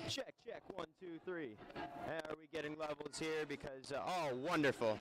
Check, check, 1, 2, 3. Are we getting levels here? Because, oh, wonderful.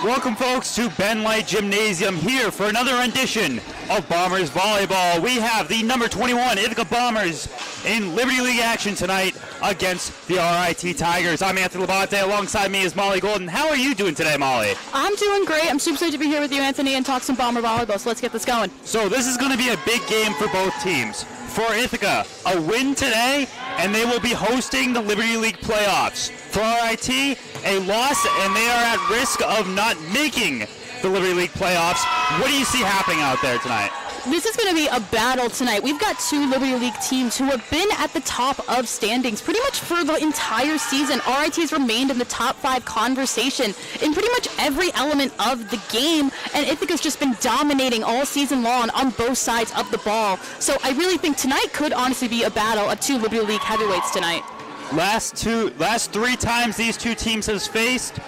Welcome, folks, to Ben Light Gymnasium here for another rendition of Bombers Volleyball. We have the number 21 Ithaca Bombers in Liberty League action tonight against the RIT Tigers. I'm Anthony Labate. Alongside me is Molly Golden. How are you doing today, Molly? I'm doing great. I'm super excited to be here with you, Anthony, and talk some Bomber Volleyball, so let's get this going. So this is going to be a big game for both teams. For Ithaca, a win today, and they will be hosting the Liberty League playoffs. For RIT, a loss, and they are at risk of not making the Liberty League playoffs. What do you see happening out there tonight? This is going to be a battle tonight. We've got two Liberty League teams who have been at the top of standings pretty much for the entire season. RIT has remained in the top 5 conversation in pretty much every element of the game, and Ithaca's just been dominating all season long on both sides of the ball. So I really think tonight could honestly be a battle of two Liberty League heavyweights tonight. Last 3 times these two teams have faced,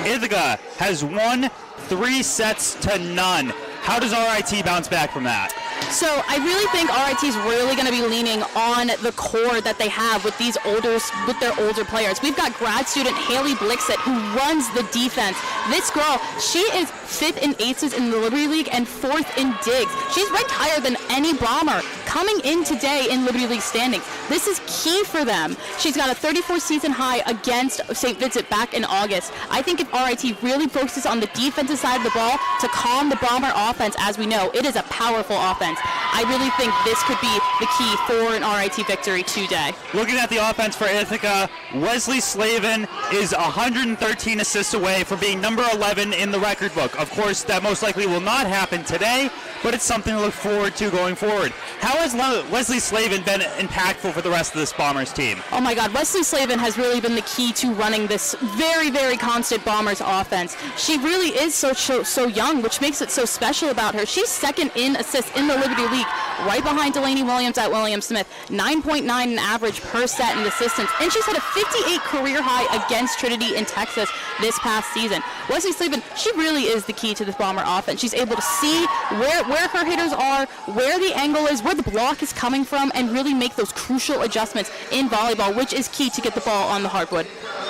Ithaca has won 3 sets to none. How does RIT bounce back from that? So I really think RIT is really going to be leaning on the core that they have with their older players. We've got grad student Haley Blixit, who runs the defense. This girl, she is 5th in aces in the Liberty League and 4th in digs. She's ranked higher than any Bomber coming in today in Liberty League standings. This is key for them. She's got a 34 season high against St. Vincent back in August. I think if RIT really focuses on the defensive side of the ball to calm the Bomber offense, as we know, it is a powerful offense. I really think this could be the key for an RIT victory today. Looking at the offense for Ithaca, Wesley Slavin is 113 assists away from being number 11 in the record book. Of course, that most likely will not happen today, but it's something to look forward to going forward. How has Wesley Slavin been impactful for the rest of this Bombers team? Oh my God, Wesley Slavin has really been the key to running this very, very constant Bombers offense. She really is so young, which makes it so special about her. She's 2nd in assists in the Liberty League, right behind Delaney Williams at William Smith. 9.9 in average per set in assistance, and she's had a 58 career high against Trinity in Texas this past season. Wesley Slavin, she really is the key to this Bomber offense. She's able to see where her hitters are, where the angle is, where the block is coming from, and really make those crucial adjustments in volleyball, which is key to get the ball on the hardwood.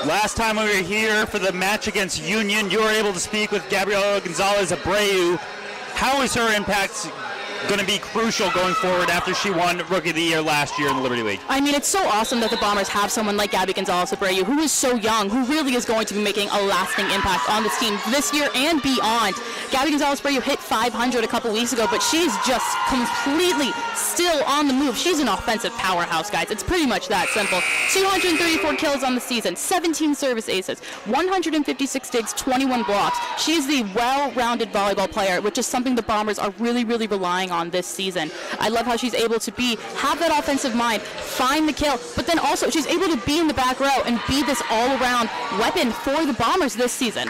Last time we were here for the match against Union, you were able to speak with Gabriela Gonzalez Abreu. How is her impact going to be crucial going forward after she won Rookie of the Year last year in the Liberty League? I mean, it's so awesome that the Bombers have someone like Gabby Gonzalez Abreu, who is so young, who really is going to be making a lasting impact on this team this year and beyond. Gabby Gonzalez Abreu hit 500 a couple weeks ago, but she's just completely still on the move. She's an offensive powerhouse, guys. It's pretty much that simple. 234 kills on the season, 17 service aces, 156 digs, 21 blocks. She is the well-rounded volleyball player, which is something the Bombers are really, really relying on this season. I love how she's able to have that offensive mind, find the kill, but then also she's able to be in the back row and be this all-around weapon for the Bombers this season.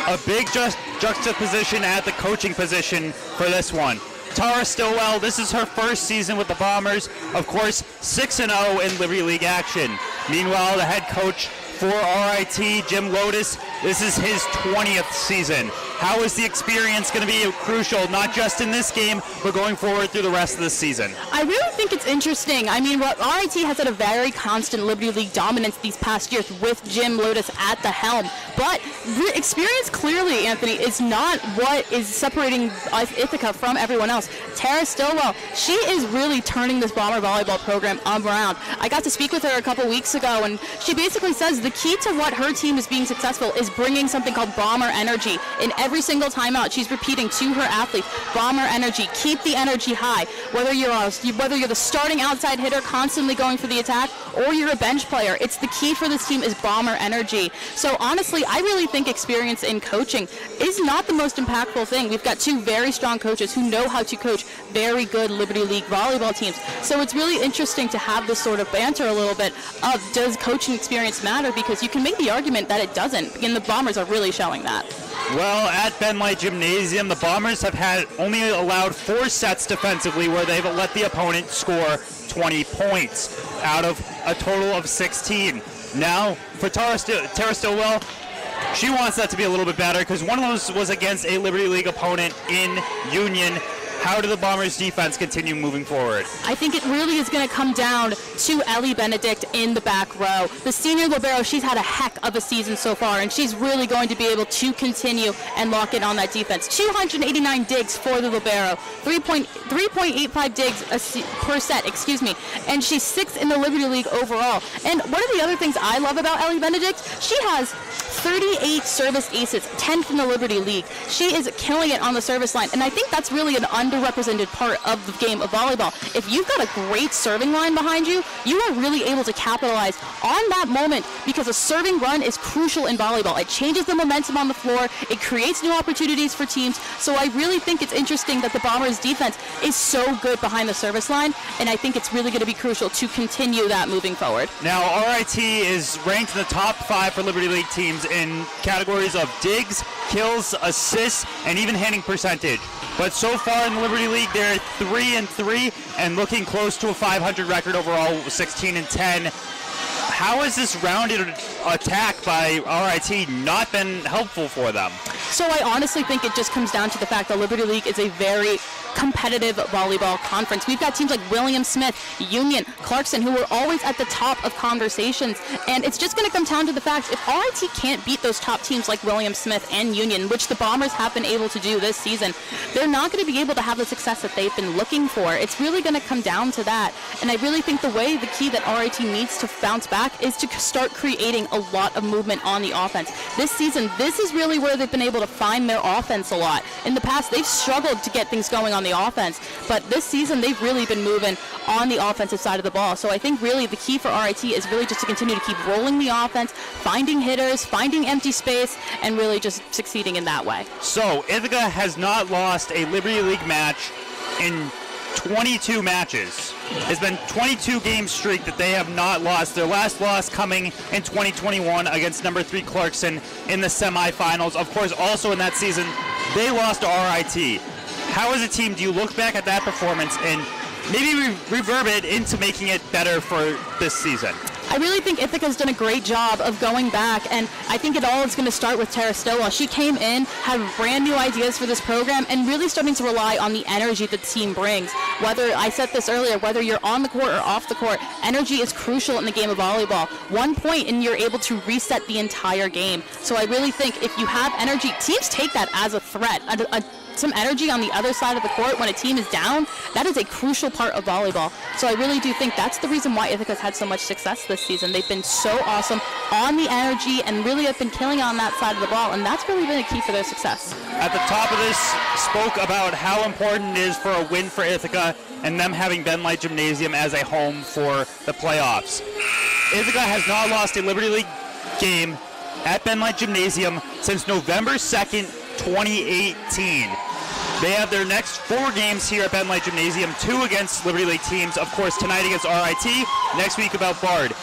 A big juxtaposition at the coaching position for this one. Tara Stillwell, this is her first season with the Bombers. Of course, 6-0 in Liberty League action. Meanwhile, the head coach for RIT, Jim Lotus, this is his 20th season. How is the experience going to be crucial, not just in this game, but going forward through the rest of the season? I really think it's interesting. I mean, RIT has had a very constant Liberty League dominance these past years with Jim Lotus at the helm. But the experience clearly, Anthony, is not what is separating Ithaca from everyone else. Tara Stillwell, she is really turning this Bomber volleyball program around. I got to speak with her a couple weeks ago, and she basically says the key to what her team is being successful is bringing something called Bomber energy. In every single timeout, she's repeating to her athletes, Bomber energy, keep the energy high. Whether you're the starting outside hitter constantly going for the attack, or you're a bench player, it's the key for this team is Bomber energy. So honestly, I really think experience in coaching is not the most impactful thing. We've got two very strong coaches who know how to coach very good Liberty League volleyball teams. So it's really interesting to have this sort of banter a little bit of, does coaching experience matter? Because you can make the argument that it doesn't, and the Bombers are really showing that. Well, at Ben Light Gymnasium, the Bombers have only allowed 4 sets defensively where they've let the opponent score 20 points out of a total of 16. Now, for Tara Stillwell, she wants that to be a little bit better because one of those was against a Liberty League opponent in Union. how do the Bombers' defense continue moving forward? I think it really is going to come down to Ellie Benedict in the back row. The senior libero, she's had a heck of a season so far, and she's really going to be able to continue and lock in on that defense. 289 digs for the libero, 3.85 digs per set, and she's 6th in the Liberty League overall. And one of the other things I love about Ellie Benedict, she has 38 service aces, 10th in the Liberty League. She is killing it on the service line, and I think that's really an underrepresented part of the game of volleyball. If you've got a great serving line behind you, you are really able to capitalize on that moment, because a serving run is crucial in volleyball. It changes the momentum on the floor, it creates new opportunities for teams, so I really think it's interesting that the Bombers' defense is so good behind the service line, and I think it's really going to be crucial to continue that moving forward. Now, RIT is ranked in the top 5 for Liberty League teams in categories of digs, kills, assists, and even handing percentage. But so far in the Liberty League, they're 3-3 and looking close to a 500 record overall, 16-10. How has this rounded attack by RIT not been helpful for them? So I honestly think it just comes down to the fact that Liberty League is a very competitive volleyball conference. We've got teams like William Smith, Union, Clarkson, who are always at the top of conversations, and it's just going to come down to the fact if RIT can't beat those top teams like William Smith and Union, which the Bombers have been able to do this season, they're not going to be able to have the success that they've been looking for. It's really going to come down to that, and I really think the key that RIT needs to bounce back is to start creating a lot of movement on the offense. This season, this is really where they've been able to find their offense a lot. In the past, they've struggled to get things going on the offense, but this season they've really been moving on the offensive side of the ball. So I think really the key for RIT is really just to continue to keep rolling the offense, finding hitters, finding empty space, and really just succeeding in that way. So Ithaca has not lost a Liberty League match in 22 matches. It's been 22 game streak that they have not lost. Their last loss coming in 2021 against number 3 Clarkson in the semifinals. Of course, also in that season, they lost to RIT. How as a team do you look back at that performance and maybe reverb it into making it better for this season? I really think Ithaca's done a great job of going back, and I think it all is going to start with Tara Stillwell. She came in, had brand new ideas for this program, and really starting to rely on the energy that the team brings. Whether, I said this earlier, whether you're on the court or off the court, energy is crucial in the game of volleyball. 1 point and you're able to reset the entire game. So I really think if you have energy, teams take that as a threat. Some energy on the other side of the court when a team is down, that is a crucial part of volleyball. So I really do think that's the reason why Ithaca's had so much success this season. They've been so awesome on the energy and really have been killing on that side of the ball, and that's really been a key for their success. At the top of this, spoke about how important it is for a win for Ithaca and them having Ben Light Gymnasium as a home for the playoffs. Ithaca has not lost a Liberty League game at Ben Light Gymnasium since November 2nd, 2018. They have their next 4 games here at Ben Light Gymnasium, 2 against Liberty League teams. Of course, tonight against RIT, next week about Bard.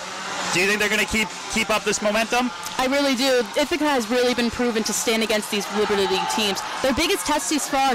Do you think they're going to keep up this momentum? I really do. Ithaca has really been proven to stand against these Liberty League teams. Their biggest test this far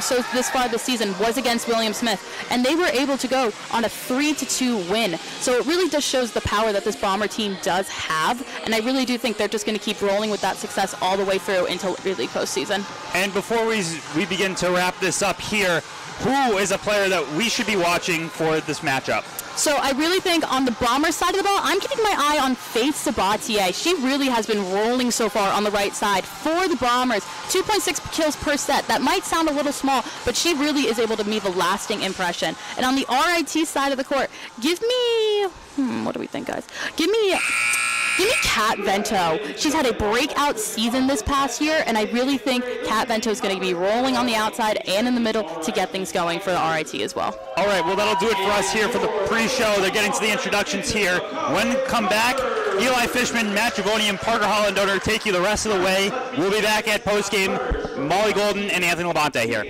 this season was against William Smith, and they were able to go on a 3-2 win. So it really just shows the power that this Bomber team does have, and I really do think they're just going to keep rolling with that success all the way through until Liberty League postseason. And before we begin to wrap this up here, who is a player that we should be watching for this matchup? So I really think on the Bomber side of the ball, I'm keeping my eye on Faith Sabatier. She really has been rolling so far on the right side for the Bombers. 2.6 kills per set. That might sound a little small, but she really is able to leave a lasting impression. And on the RIT side of the court, give me, what do we think, guys? Give me Kat Vento. She's had a breakout season this past year, and I really think Kat Vento is going to be rolling on the outside and in the middle to get things going for the RIT as well. All right, well, that'll do it for us here for the pre-show. They're getting to the introductions here. When we come back, Eli Fishman, Matt Giavoni, and Parker Hollandoner take you the rest of the way. We'll be back at postgame. Molly Golden and Anthony Labonte here.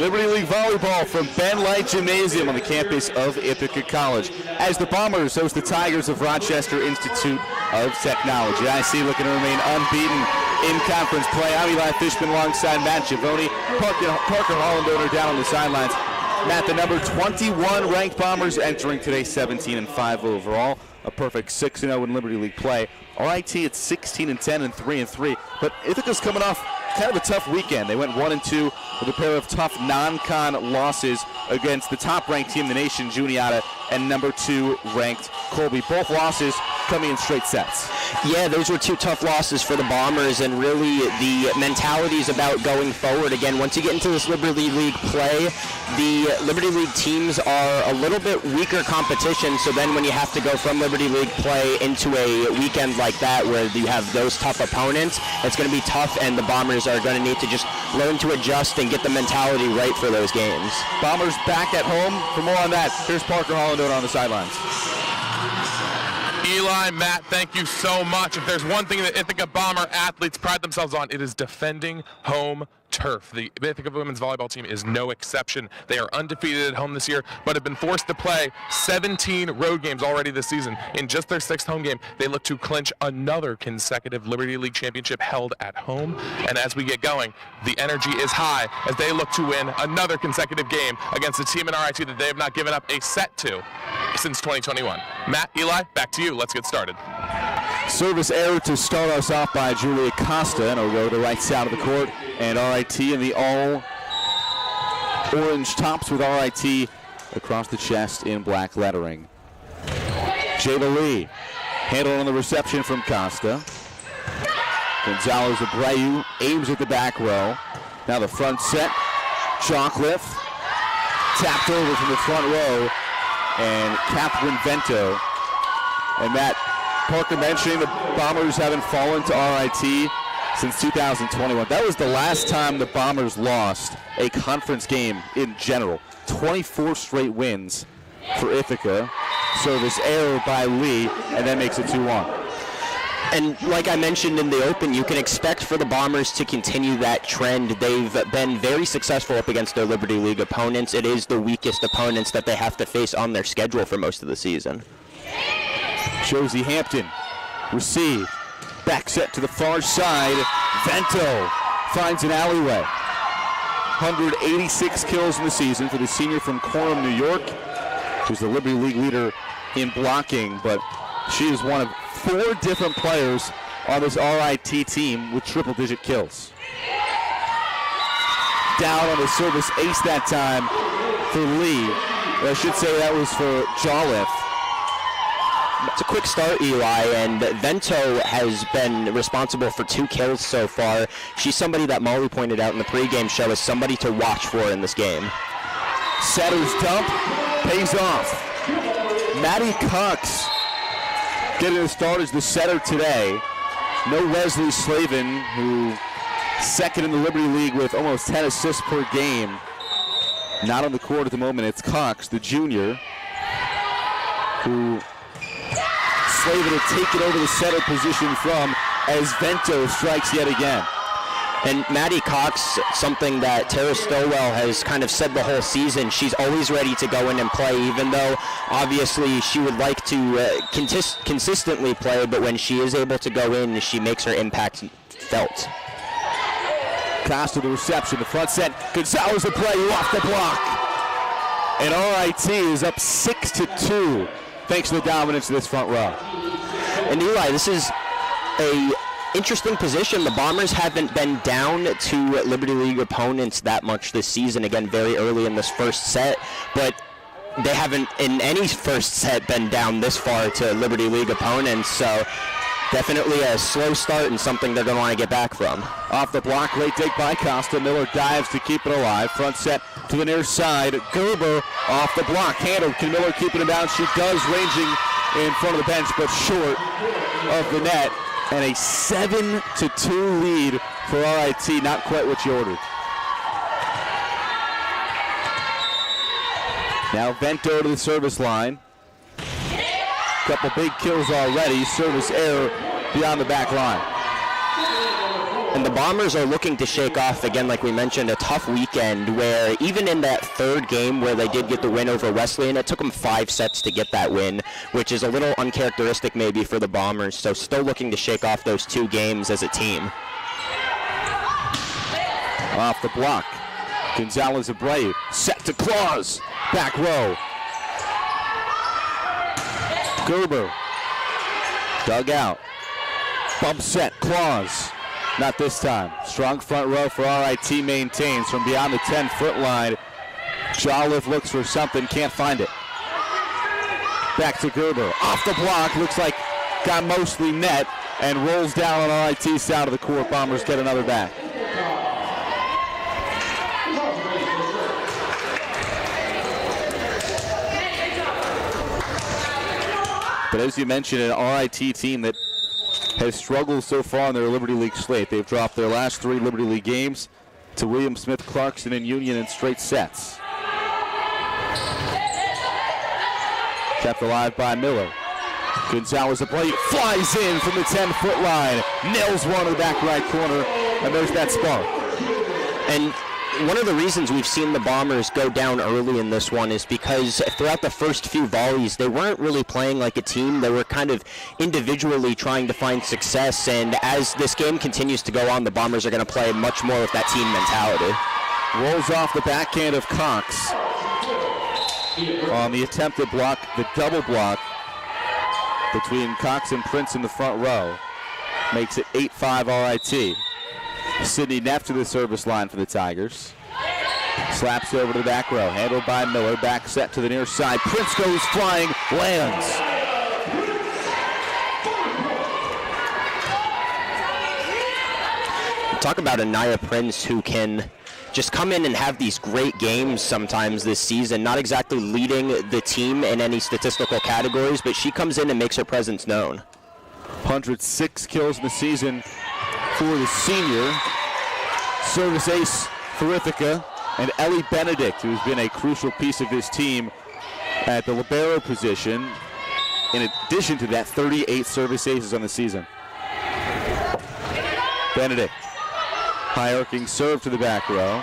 Liberty League Volleyball from Ben Light Gymnasium on the campus of Ithaca College. As the Bombers host the Tigers of Rochester Institute of Technology. IC looking to remain unbeaten in conference play. I'm Eli Fishman alongside Matt Giavoni. Parker Hollandoner down on the sidelines. Matt, the number 21 ranked Bombers entering today 17-5 overall. A perfect 6-0 in Liberty League play. RIT at 16-10 and 3-3. But Ithaca's coming off kind of a tough weekend. They went 1-2 with a pair of tough non-con losses against the top-ranked team in the nation, Juniata, and number 2 ranked Colby. Both losses coming in straight sets. Yeah, those were 2 tough losses for the Bombers, and really the mentality is about going forward. Again, once you get into this Liberty League play, the Liberty League teams are a little bit weaker competition, so then when you have to go from Liberty League play into a weekend like that where you have those tough opponents, it's going to be tough, and the Bombers are going to need to just learn to adjust and get the mentality right for those games. Bombers back at home. For more on that, here's Parker Hollandoner on the sidelines. Eli, Matt, thank you so much. If there's one thing that Ithaca Bomber athletes pride themselves on, it is defending home turf. The Ithaca women's volleyball team is no exception. They are undefeated at home this year, but have been forced to play 17 road games already this season. In just their 6th home game, they look to clinch another consecutive Liberty League championship held at home. And as we get going, the energy is high as they look to win another consecutive game against a team in RIT that they have not given up a set to since 2021. Matt, Eli, back to you. Let's get started. Service error to start us off by Julia Costa, and it'll go to the right side of the court. And RIT in the all-orange tops with RIT across the chest in black lettering. Jayla Lee, handle on the reception from Costa. Gonzalez Abreu aims at the back row. Now the front set, chalk lift, tapped over from the front row, and Catherine Vento. And Matt, Parker mentioning the Bombers haven't fallen to RIT since 2021. That was the last time the Bombers lost a conference game in general. 24 straight wins for Ithaca. Service error by Lee, and that makes it 2-1. And like I mentioned in the open, you can expect for the Bombers to continue that trend. They've been very successful up against their Liberty League opponents. It is the weakest opponents that they have to face on their schedule for most of the season. Josie Hampton, receive. Back set to the far side. Vento finds an alleyway. 186 kills in the season for the senior from Coram, New York. She's the Liberty League leader in blocking, but she is one of 4 different players on this RIT team with triple-digit kills. Down on the service ace that time for Lee. I should say that was for Jolliffe. It's a quick start, Eli, and Vento has been responsible for 2 kills so far. She's somebody that Molly pointed out in the pregame show as somebody to watch for in this game. Setter's dump pays off. Maddie Cox getting a start as the setter today. No Leslie Slavin, who second in the Liberty League with almost 10 assists per game. Not on the court at the moment. It's Cox, the junior, who Slavin will take it over the setter position from as Vento strikes yet again. And Maddie Cox, something that Tara Stowell has kind of said the whole season, she's always ready to go in and play, even though obviously she would like to consistently play, but when she is able to go in, she makes her impact felt. Costa the reception, the front set, Gonzalez the play, off the block. And RIT is up 6-2. Thanks to the dominance of this front row. And Eli, this is a interesting position. The Bombers haven't been down to Liberty League opponents that much this season. Again, very early in this first set, but they haven't in any first set been down this far to Liberty League opponents. So definitely a slow start and something they're going to want to get back from. Off the block, late take by Costa. Miller dives to keep it alive. Front set to the near side. Gerber off the block. Handled. Can Miller keep it down? She does, ranging in front of the bench, but short of the net. And a 7-2 lead for RIT. Not quite what you ordered. Now Vento to the service line. Couple big kills already. Service error beyond the back line. And the Bombers are looking to shake off, again, like we mentioned, a tough weekend where even in that third game where they did get the win over Wesleyan, it took them 5 sets to get that win, which is a little uncharacteristic maybe for the Bombers. So still looking to shake off those 2 games as a team. Off the block. Gonzalez Abreu set to Claus. Back row. Gerber. Dug out. Bump set. Claus. Not this time. Strong front row for RIT maintains from beyond the 10-foot line. Jolliffe looks for something, can't find it. Back to Gerber. Off the block, looks like got mostly net and rolls down on RIT's side of the court. Bombers get another back. But as you mentioned, an RIT team that has struggled so far in their Liberty League slate. They've dropped their last 3 Liberty League games to William Smith Clarkson and Union in straight sets. Kept alive by Miller. Gonzalez Abreu flies in from the 10-foot line, nails one in the back right corner, and there's that spark. And one of the reasons we've seen the Bombers go down early in this one is because throughout the first few volleys, they weren't really playing like a team. They were kind of individually trying to find success. And as this game continues to go on, the Bombers are going to play much more with that team mentality. Rolls off the backhand of Cox. On the attempted block, the double block between Cox and Prince in the front row makes it 8-5 RIT. Sidney Neff to the service line for the Tigers. Slaps over to the back row, handled by Miller. Back set to the near side. Prince goes flying, lands. Talk about Anaya Prince, who can just come in and have these great games sometimes this season. Not exactly leading the team in any statistical categories, but she comes in and makes her presence known. 106 kills in the season for the senior. Service ace for Ithaca, and Ellie Benedict, who's been a crucial piece of this team at the libero position. In addition to that, 38 service aces on the season. Benedict, high arcing serve to the back row.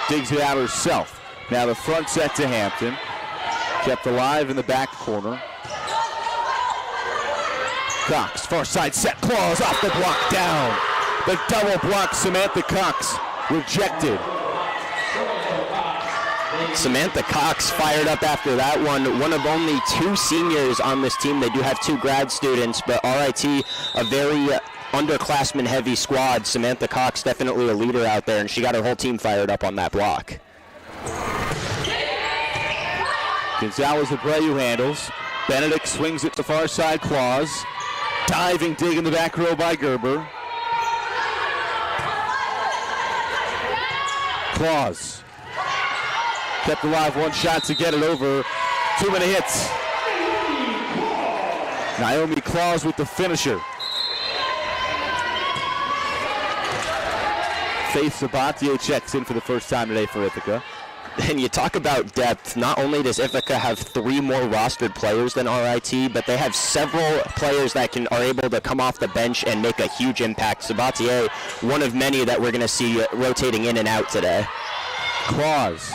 Digs it out herself. Now the front set to Hampton. Kept alive in the back corner. Cox, far side set, Claus off the block, down. The double block, Samantha Cox, rejected. Samantha Cox fired up after that one of only 2 seniors on this team. They do have 2 grad students, but RIT, a very underclassmen-heavy squad. Samantha Cox, definitely a leader out there, and she got her whole team fired up on that block. Gonzalez Abreu handles. Benedict swings it to far side, Claus. Diving dig in the back row by Gerber. Claus. Kept alive, 1 shot to get it over. 2 many hits. Naomi Claus with the finisher. Faith Sabatier checks in for the first time today for Ithaca. And you talk about depth, not only does Ithaca have 3 more rostered players than RIT, but they have several players that are able to come off the bench and make a huge impact. Sabatier, one of many that we're going to see rotating in and out today. Claus.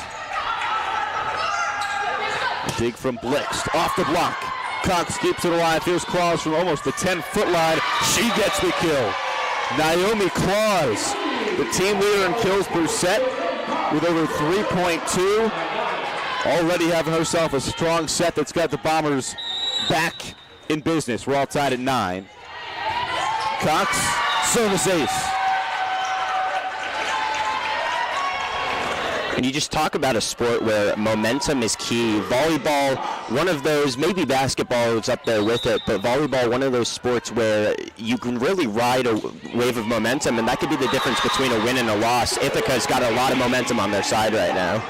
Dig from Blixt, off the block. Cox keeps it alive. Here's Claus from almost the 10-foot line. She gets the kill. Naomi Claus, the team leader in kills per set, with over 3.2, already having herself a strong set that's got the Bombers back in business. We're all tied at 9. Cox, service ace. And you just talk about a sport where momentum is key. Volleyball, one of those, maybe basketball is up there with it, but volleyball, one of those sports where you can really ride a wave of momentum, and that could be the difference between a win and a loss. Ithaca's got a lot of momentum on their side right now.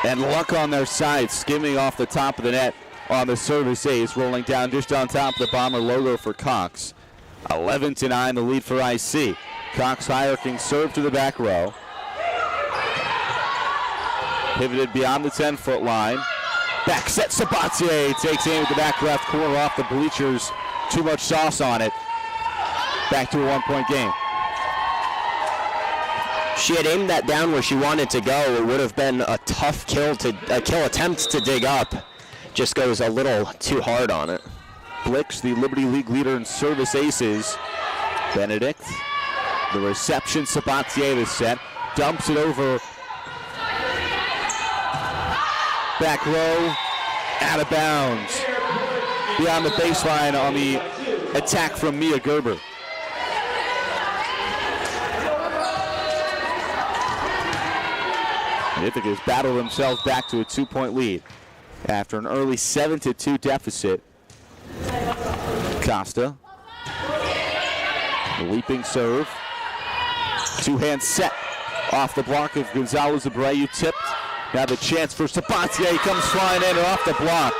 And luck on their side, skimming off the top of the net on the service ace, rolling down just on top of the Bomber logo for Cox. 11-9, the lead for IC. Cox high-arcing serve to the back row. Pivoted beyond the 10-foot line. Back set, Sabatier takes aim at the back left corner off the bleachers. Too much sauce on it. Back to a 1-point game. She had aimed that down where she wanted to go. It would have been a tough kill attempt to dig up. Just goes a little too hard on it. Blix, the Liberty League leader in service aces. Benedict, the reception, Sabatier the set. Dumps it over. Back row, out of bounds. Beyond the baseline on the attack from Mia Gerber. Ithaca has battled themselves back to a 2-point lead after an early 7-2 deficit. Costa, the leaping serve. Two-hand set off the block of Gonzalez Abreu, tipped. Now the chance for Sabatier, comes flying in and off the block.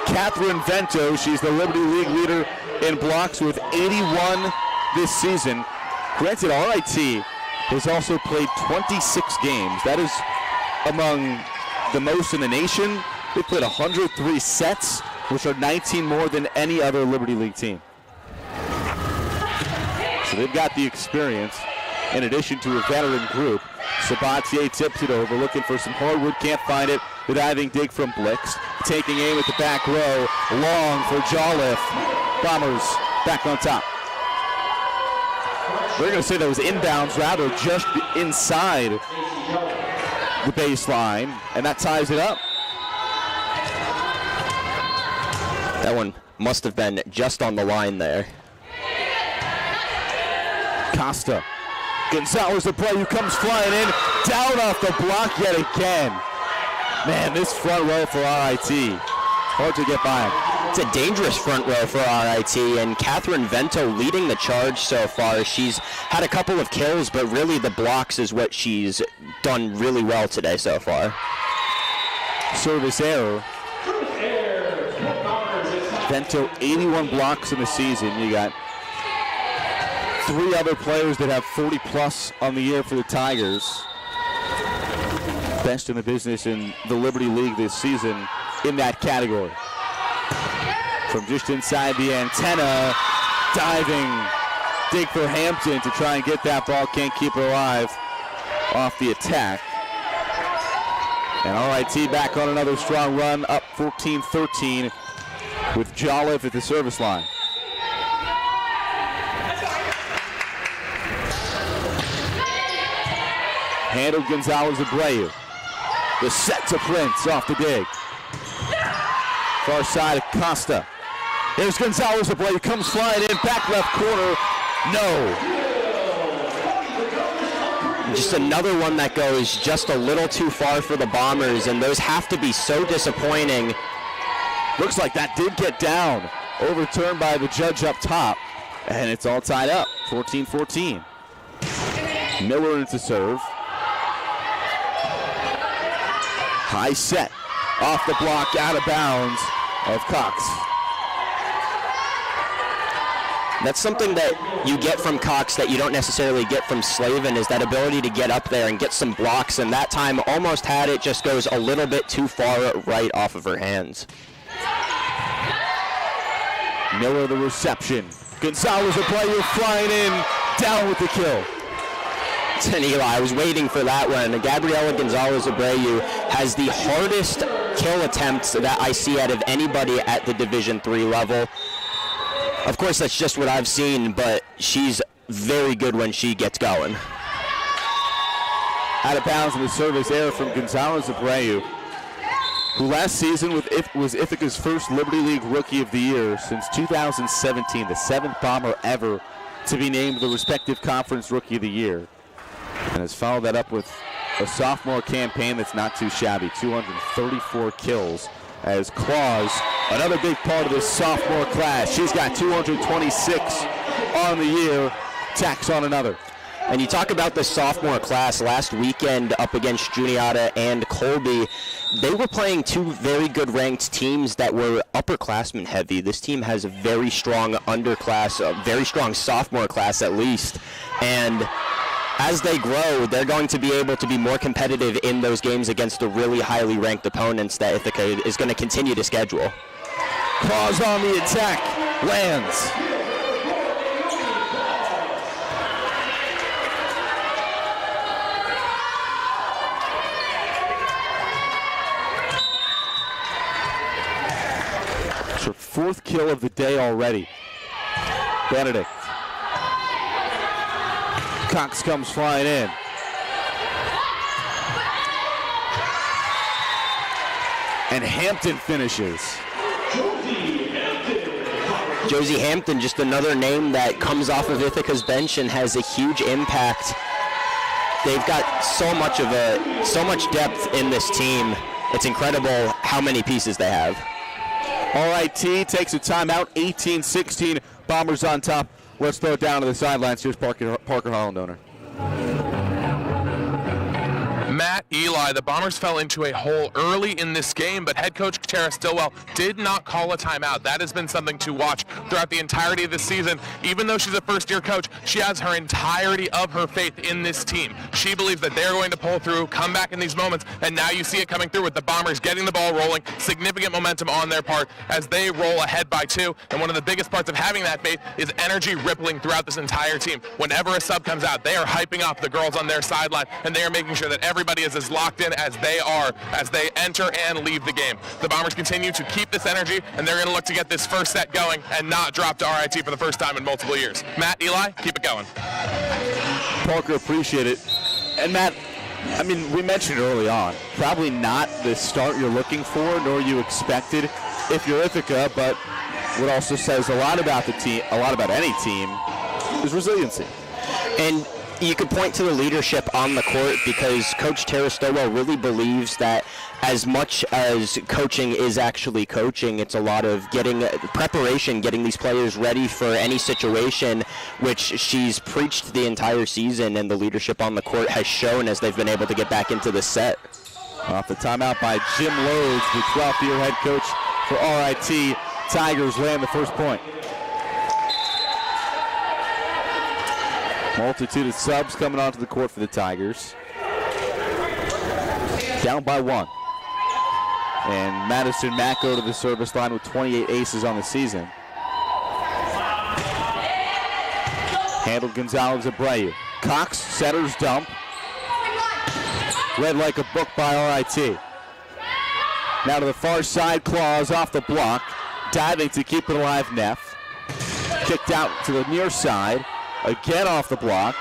Catherine Vento, she's the Liberty League leader in blocks with 81 this season. Granted, RIT has also played 26 games. That is among the most in the nation. They played 103 sets, which are 19 more than any other Liberty League team. So they've got the experience in addition to a veteran group. Sabatier tips it over, looking for some hardwood, can't find it. The diving dig from Blix, taking aim at the back row, long for Jolliffe. Bombers back on top. We're going to say that was inbounds, rather just inside the baseline, and that ties it up. That one must have been just on the line there. Costa. Gonzalez Abreu comes flying in, down off the block yet again. Man, this front row for RIT, hard to get by. It's a dangerous front row for RIT, and Catherine Vento leading the charge so far. She's had a couple of kills, but really the blocks is what she's done really well today so far. Service error. Vento 81 blocks in the season. You got 3 other players that have 40 plus on the year for the Tigers. Best in the business in the Liberty League this season in that category. From just inside the antenna, diving, dig for Hampton to try and get that ball, can't keep her alive off the attack. And RIT back on another strong run, up 14-13 with Jolliffe at the service line. Handled Gonzalez Abreu. The set to Prince off the dig. Far side of Costa. There's Gonzalez Abreu, comes flying in, back left corner. No. Just another one that goes just a little too far for the Bombers, and those have to be so disappointing. Looks like that did get down. Overturned by the judge up top. And it's all tied up, 14-14. Miller into serve. High set, off the block, out of bounds of Cox. That's something that you get from Cox that you don't necessarily get from Slavin, is that ability to get up there and get some blocks, and that time almost had it, just goes a little bit too far right off of her hands. Miller the reception. Gonzalez Abreu flying in, down with the kill. And Eli, I was waiting for that one. Gabriela Gonzalez Abreu has the hardest kill attempts that I see out of anybody at the Division III level. Of course, that's just what I've seen, but she's very good when she gets going. Out of bounds in the service error from Gonzalez Abreu, who last season was Ithaca's first Liberty League Rookie of the Year since 2017, the 7th Bomber ever to be named the respective conference Rookie of the Year. And has followed that up with a sophomore campaign that's not too shabby, 234 kills as Claus, another big part of this sophomore class. She's got 226 on the year, tacks on another. And you talk about the sophomore class last weekend up against Juniata and Colby. They were playing 2 very good ranked teams that were upperclassmen heavy. This team has a very strong underclass, a very strong sophomore class at least. And as they grow, they're going to be able to be more competitive in those games against the really highly ranked opponents that Ithaca is going to continue to schedule. Claus on the attack, lands. 4th kill of the day already. Benedict. Cox comes flying in. And Hampton finishes. Josie Hampton, just another name that comes off of Ithaca's bench and has a huge impact. They've got so much depth in this team. It's incredible how many pieces they have. RIT takes a timeout, 18-16. Bombers on top. Let's throw it down to the sidelines. Here's Parker Hollendowner. Matt Eli, the Bombers fell into a hole early in this game, but head coach Tara Stillwell did not call a timeout. That has been something to watch throughout the entirety of the season. Even though she's a first-year coach, she has her entirety of her faith in this team. She believes that they're going to pull through, come back in these moments, and now you see it coming through with the Bombers getting the ball rolling, significant momentum on their part as they roll ahead by 2. And one of the biggest parts of having that faith is energy rippling throughout this entire team. Whenever a sub comes out, they are hyping up the girls on their sideline, and they are making sure that everybody is as locked in as they are as they enter and leave the game. The Bombers continue to keep this energy, and they're going to look to get this first set going and not drop to RIT for the first time in multiple years. Matt, Eli, keep it going. Parker, appreciate it. And Matt, I mean, we mentioned early on, probably not the start you're looking for, nor you expected if you're Ithaca, but what also says a lot about the team, a lot about any team, is resiliency. And you could point to the leadership on the court because Coach Tara Stillwell really believes that as much as coaching is actually coaching, it's a lot of getting preparation, getting these players ready for any situation, which she's preached the entire season, and the leadership on the court has shown as they've been able to get back into the set. Off the timeout by Jim Loads, the 12th-year head coach for RIT. Tigers land the first point. Multitude of subs coming onto the court for the Tigers. Down by 1. And Madison Mack go to the service line with 28 aces on the season. Handled Gonzalez Abreu. Cox, setter's dump. Read like a book by RIT. Now to the far side, Claus off the block. Diving to keep it alive, Neff. Kicked out to the near side. Again off the block.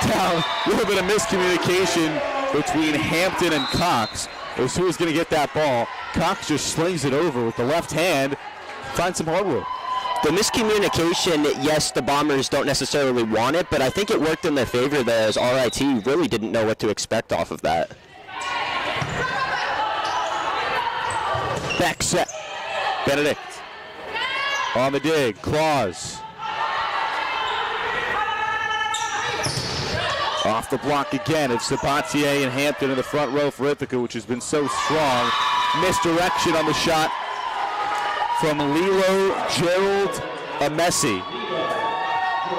Down, a little bit of miscommunication between Hampton and Cox as who is going to get that ball. Cox just slings it over with the left hand. Finds some hardwood. The miscommunication, yes, the Bombers don't necessarily want it, but I think it worked in their favor there as RIT really didn't know what to expect off of that. Back set. Benedict. On the dig. Claus. Off the block again. It's Sabatier and Hampton in the front row for Ithaca, which has been so strong. Misdirection on the shot from Lilo Gerald Amesi.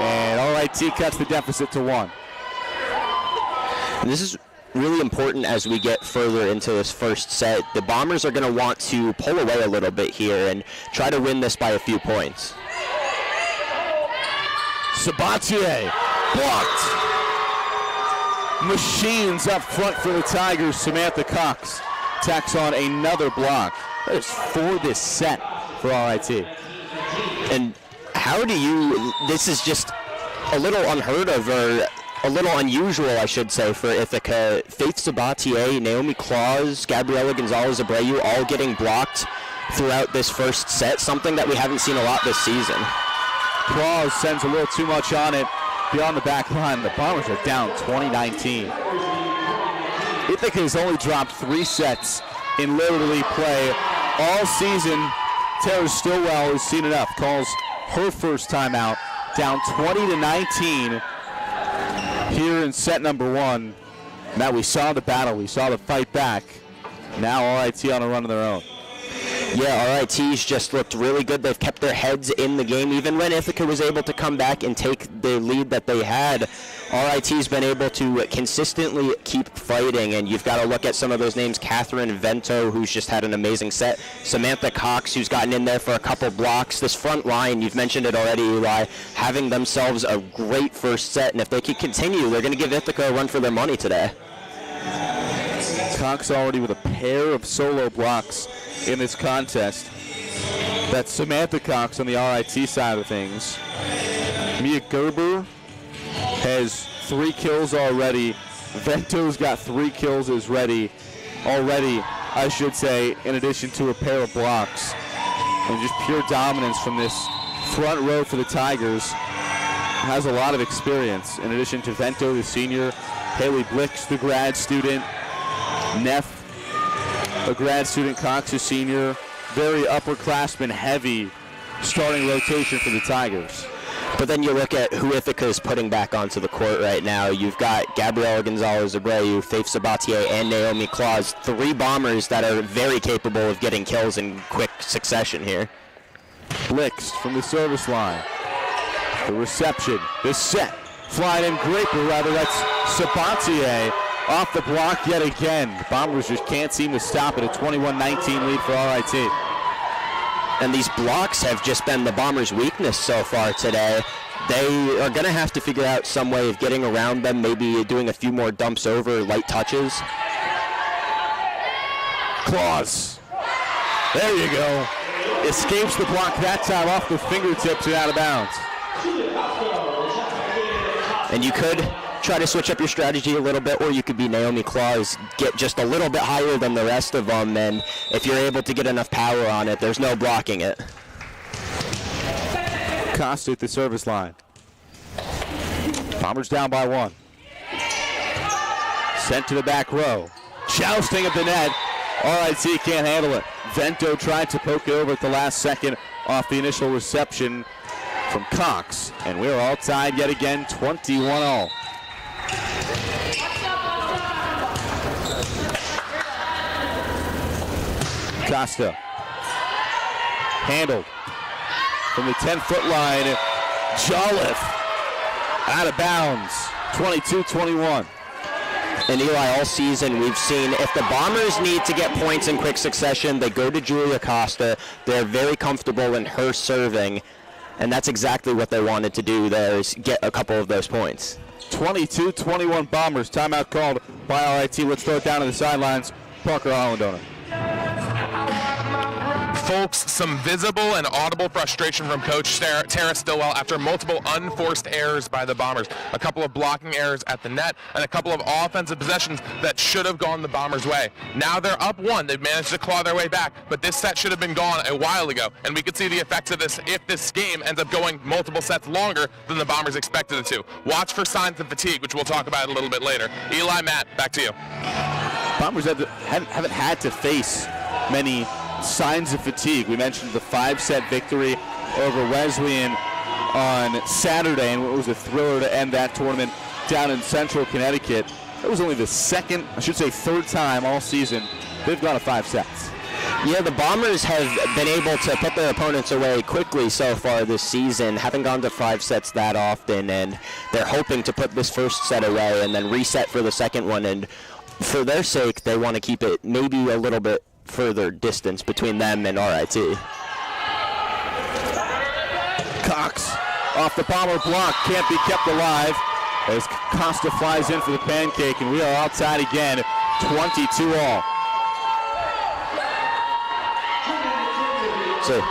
And RIT cuts the deficit to 1. And this is really important as we get further into this first set. The Bombers are going to want to pull away a little bit here and try to win this by a few points. Sabatier blocked. Machines up front for the Tigers. Samantha Cox tacks on another block. That is 4 this set for RIT. And how do you, this is just a little unheard of, or a little unusual, I should say, for Ithaca. Faith Sabatier, Naomi Claus, Gabriela Gonzalez Abreu all getting blocked throughout this first set, something that we haven't seen a lot this season. Claus sends a little too much on it. Beyond the back line, the Bombers are down 20-19. Ithaca has only dropped 3 sets in Liberty League play all season. Tara Stillwell has seen enough. Calls her first timeout. Down 20-19 here in set number 1. Now we saw the battle. We saw the fight back. Now RIT on a run of their own. Yeah, RIT's just looked really good. They've kept their heads in the game. Even when Ithaca was able to come back and take the lead that they had, RIT's been able to consistently keep fighting. And you've got to look at some of those names. Catherine Vento, who's just had an amazing set. Samantha Cox, who's gotten in there for a couple blocks. This front line, you've mentioned it already, Eli, having themselves a great first set. And if they can continue, they're going to give Ithaca a run for their money today. Cox already with a pair of solo blocks in this contest. That's Samantha Cox on the RIT side of things. Mia Gerber has 3 kills already. Vento's got 3 kills already, I should say, in addition to a pair of blocks. And just pure dominance from this front row for the Tigers. Has a lot of experience. In addition to Vento, the senior, Haley Blix, the grad student, Neff, a grad student, Cox, a senior. Very upperclassman heavy starting rotation for the Tigers. But then you look at who Ithaca is putting back onto the court right now. You've got Gabriela Gonzalez-Abreu, Faith Sabatier, and Naomi Claus, 3 Bombers that are very capable of getting kills in quick succession here. Blix from the service line. The reception, the set, flying in great, but rather that's Sabatier off the block yet again. The Bombers just can't seem to stop it. A 21-19 lead for RIT. And these blocks have just been the Bombers' weakness so far today. They are going to have to figure out some way of getting around them, maybe doing a few more dumps over, light touches. Claus. There you go. Escapes the block that time off the fingertips and out of bounds. And you could try to switch up your strategy a little bit, or you could be Naomi Claus, get just a little bit higher than the rest of them, and if you're able to get enough power on it, there's no blocking it. Costa at the service line. Bombers down by 1. Sent to the back row. Jousting at the net. RIT can't handle it. Vento tried to poke it over at the last second off the initial reception from Cox, and we're all tied yet again, 21-all. Costa handled from the 10-foot line. Jolliffe out of bounds, 22-21. And Eli, all season we've seen if the Bombers need to get points in quick succession, they go to Julia Costa. They're very comfortable in her serving, and that's exactly what they wanted to do there, is get a couple of those points. 22-21 Bombers. Timeout called by RIT. Let's throw it down to the sidelines. Parker Holland owner. Folks, some visible and audible frustration from Coach Tara Stillwell after multiple unforced errors by the Bombers. A couple of blocking errors at the net and a couple of offensive possessions that should have gone the Bombers' way. Now they're up 1. They've managed to claw their way back, but this set should have been gone a while ago, and we could see the effects of this if this game ends up going multiple sets longer than the Bombers expected it to. Watch for signs of fatigue, which we'll talk about a little bit later. Eli, Matt, back to you. Bombers haven't had to face many signs of fatigue. We mentioned the 5-set victory over Wesleyan on Saturday, and it was a thriller to end that tournament down in central Connecticut. It was only the third time all season they've gone to 5 sets. Yeah, the Bombers have been able to put their opponents away quickly so far this season, haven't gone to 5 sets that often, and they're hoping to put this first set away and then reset for the second one, and for their sake, they want to keep it maybe a little bit further distance between them and RIT. Cox off the Bomber block, can't be kept alive as Costa flies in for the pancake, and we are outside again, 22-all. So,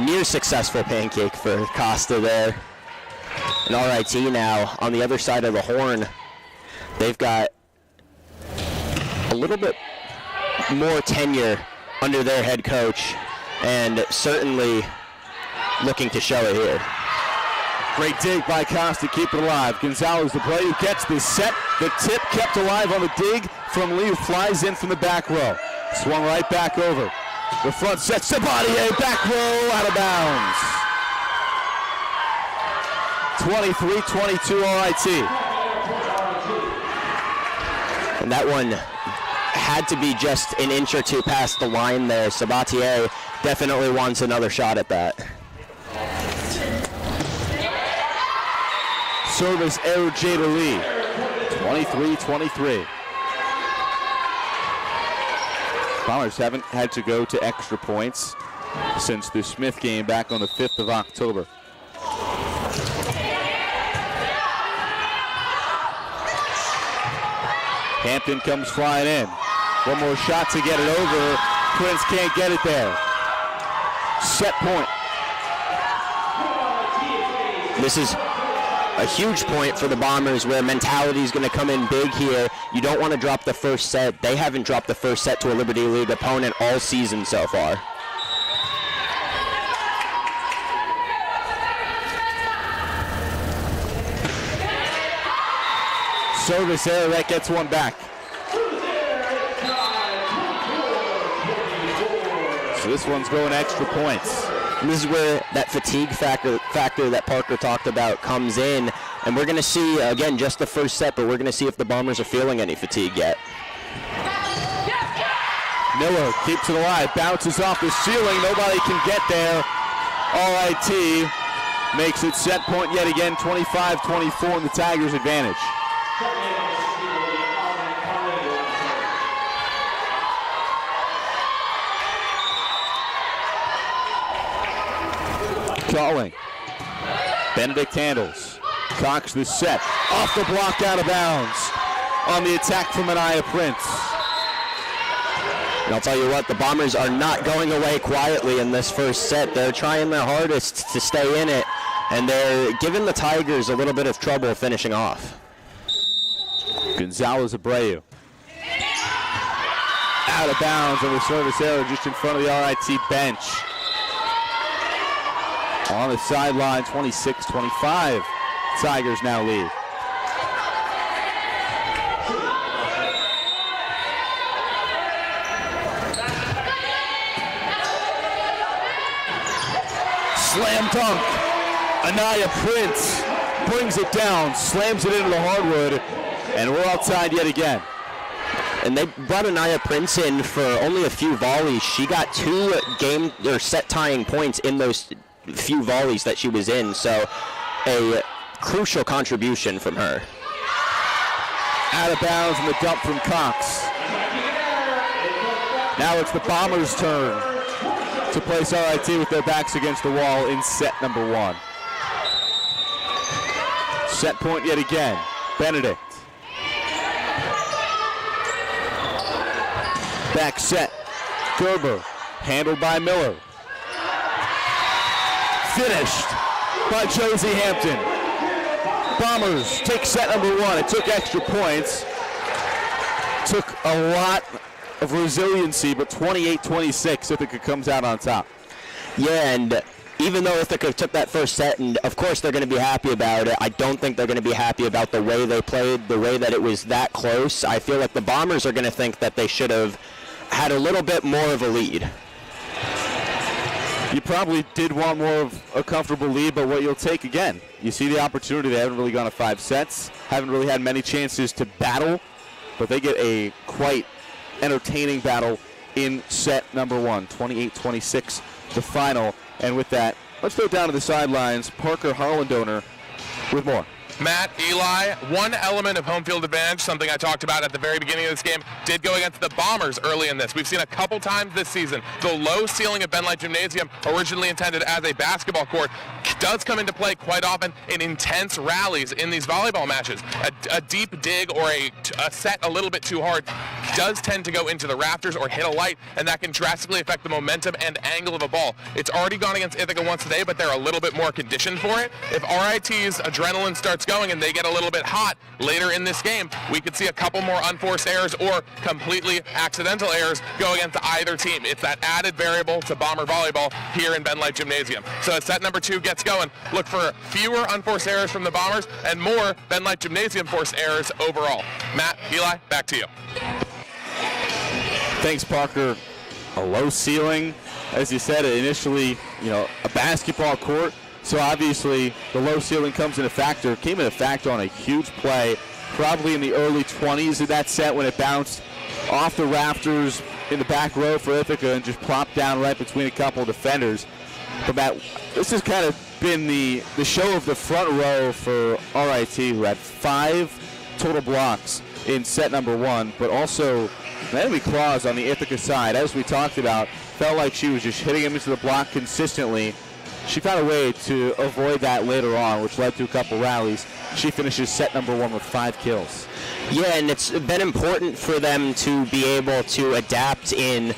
near successful pancake for Costa there. And RIT now on the other side of the horn, they've got a little bit more tenure under their head coach, and certainly looking to show it here. Great dig by Costa, keep it alive. Gonzalez, the play who gets this set. The tip kept alive on the dig from Lee, who flies in from the back row. Swung right back over. The front set, Sabatier, back row, out of bounds. 23-22 RIT. And that one had to be just an inch or two past the line there. Sabatier definitely wants another shot at that. Service error, Jada Lee. 23-23. Bombers haven't had to go to extra points since the Smith game back on the 5th of October. Hampton comes flying in. One more shot to get it over. Prince can't get it there. Set point. This is a huge point for the Bombers where mentality is going to come in big here. You don't want to drop the first set. They haven't dropped the first set to a Liberty League opponent all season so far. Service error, that gets one back. So this one's going extra points. And this is where that fatigue factor that Parker talked about comes in. And we're going to see, again, just the first set, but we're going to see if the Bombers are feeling any fatigue yet. Miller keeps it alive, bounces off the ceiling. Nobody can get there. RIT makes it set point yet again, 25-24 in the Tigers' advantage. Calling. Benedict handles. Cox the set. Off the block, out of bounds. On the attack from Anaya Prince. And I'll tell you what, the Bombers are not going away quietly in this first set. They're trying their hardest to stay in it, and they're giving the Tigers a little bit of trouble finishing off. Gonzalez Abreu. Out of bounds on the service error just in front of the RIT bench. On the sideline, 26-25. Tigers now lead. Slam dunk. Anaya Prince brings it down, slams it into the hardwood, and we're outside yet again. And they brought Anaya Prince in for only a few volleys. She got 2 game or set tying points in those few volleys that she was in, so a crucial contribution from her. Out of bounds in the dump from Cox. Now it's the Bombers' turn to place RIT with their backs against the wall in set number 1. Set point yet again. Benedict. Back set. Gerber. Handled by Miller. Finished by Josie Hampton. Bombers take set number 1. It took extra points. Took a lot of resiliency, but 28-26, Ithaca comes out on top. Yeah, and even though Ithaca took that first set, and of course they're going to be happy about it, I don't think they're going to be happy about the way they played, the way that it was that close. I feel like the Bombers are going to think that they should have had a little bit more of a lead. You probably did want more of a comfortable lead, but what you'll take again, you see the opportunity. They haven't really gone to 5 sets, haven't really had many chances to battle, but they get a quite entertaining battle in set number 1, 28-26, the final. And with that, let's go down to the sidelines. Parker Harlandoner with more. Matt, Eli, one element of home field advantage, something I talked about at the very beginning of this game, did go against the Bombers early in this. We've seen a couple times this season the low ceiling of Ben Light Gymnasium, originally intended as a basketball court, does come into play quite often in intense rallies in these volleyball matches. A deep dig or a set a little bit too hard does tend to go into the rafters or hit a light, and that can drastically affect the momentum and angle of a ball. It's already gone against Ithaca once today, but they're a little bit more conditioned for it. If RIT's adrenaline starts going and they get a little bit hot later in this game, we could see a couple more unforced errors or completely accidental errors go against either team. It's that added variable to Bomber volleyball here in Ben Light Gymnasium. So as set number 2 gets going, look for fewer unforced errors from the Bombers and more Ben Light Gymnasium forced errors overall. Matt, Eli, back to you. Thanks, Parker. A low ceiling, as you said, initially, a basketball court. So obviously the low ceiling came in a factor on a huge play, probably in the early 20s of that set when it bounced off the rafters in the back row for Ithaca and just plopped down right between a couple of defenders. But Matt, this has kind of been the show of the front row for RIT, who had 5 total blocks in set number 1, but also Naomi Claus on the Ithaca side, as we talked about, felt like she was just hitting him into the block consistently. She found a way to avoid that later on, which led to a couple rallies. She finishes set number 1 with 5 kills. Yeah, and it's been important for them to be able to adapt in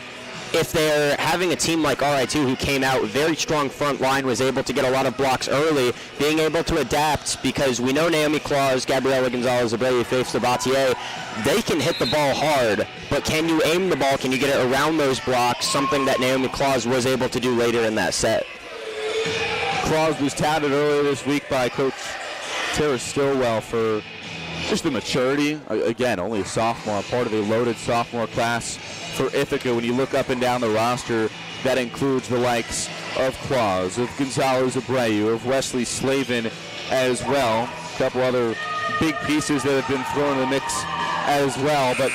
if they're having a team like RIT who came out very strong front line, was able to get a lot of blocks early, being able to adapt, because we know Naomi Claus, Gabriela Gonzalez-Abreu, Faith Sabatier, they can hit the ball hard, but can you aim the ball? Can you get it around those blocks? Something that Naomi Claus was able to do later in that set. Claus was touted earlier this week by Coach Tara Stillwell for just the maturity. Again, only a sophomore, part of a loaded sophomore class for Ithaca. When you look up and down the roster, that includes the likes of Claus, of Gonzalez-Abreu, of Wesley Slavin as well. A couple other big pieces that have been thrown in the mix as well. But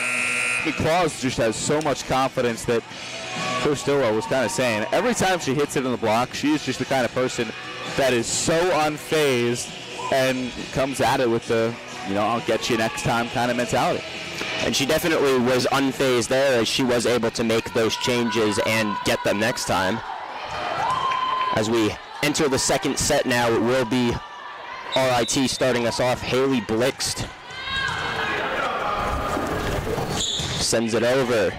Claus just has so much confidence that Coach Stillwell was kind of saying every time she hits it in the block, she is just the kind of person that is so unfazed and comes at it with the, I'll get you next time kind of mentality. And she definitely was unfazed there, as she was able to make those changes and get them next time. As we enter the second set now, it will be RIT starting us off. Haley Blixt sends it over.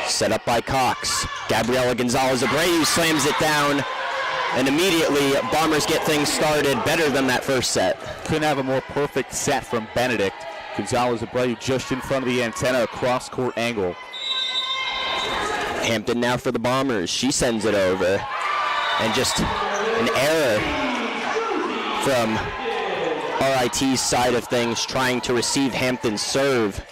Set up by Cox. Gabriela Gonzalez-Abreu slams it down. And immediately, Bombers get things started better than that first set. Couldn't have a more perfect set from Benedict. Gonzalez-Abreu just in front of the antenna, cross-court angle. Hampton now for the Bombers. She sends it over. And just an error from RIT's side of things, trying to receive Hampton's serve.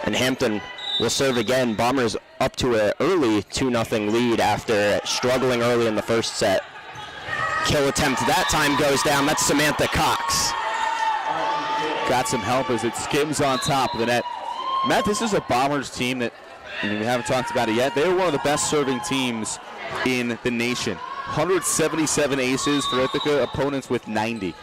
And Hampton will serve again. Bombers up to an early 2-0 lead after struggling early in the first set. Kill attempt that time goes down. That's Samantha Cox. Got some help as it skims on top of the net. Matt, this is a Bombers team that, we haven't talked about it yet, they're one of the best serving teams in the nation. 177 aces for Ithaca, opponents with 90.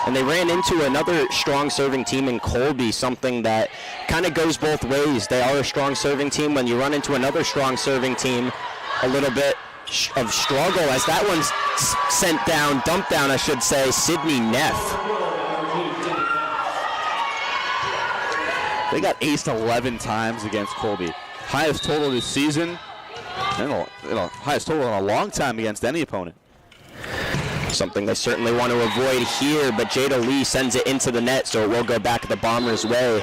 And they ran into another strong serving team in Colby, something that kind of goes both ways. They are a strong serving team. When you run into another strong serving team, a little bit of struggle, as that one's sent down, dumped down, I should say, Sydney Neff. They got aced 11 times against Colby. Highest total this season, and highest total in a long time against any opponent. Something they certainly want to avoid here, but Jada Lee sends it into the net, so it will go back the Bombers' way.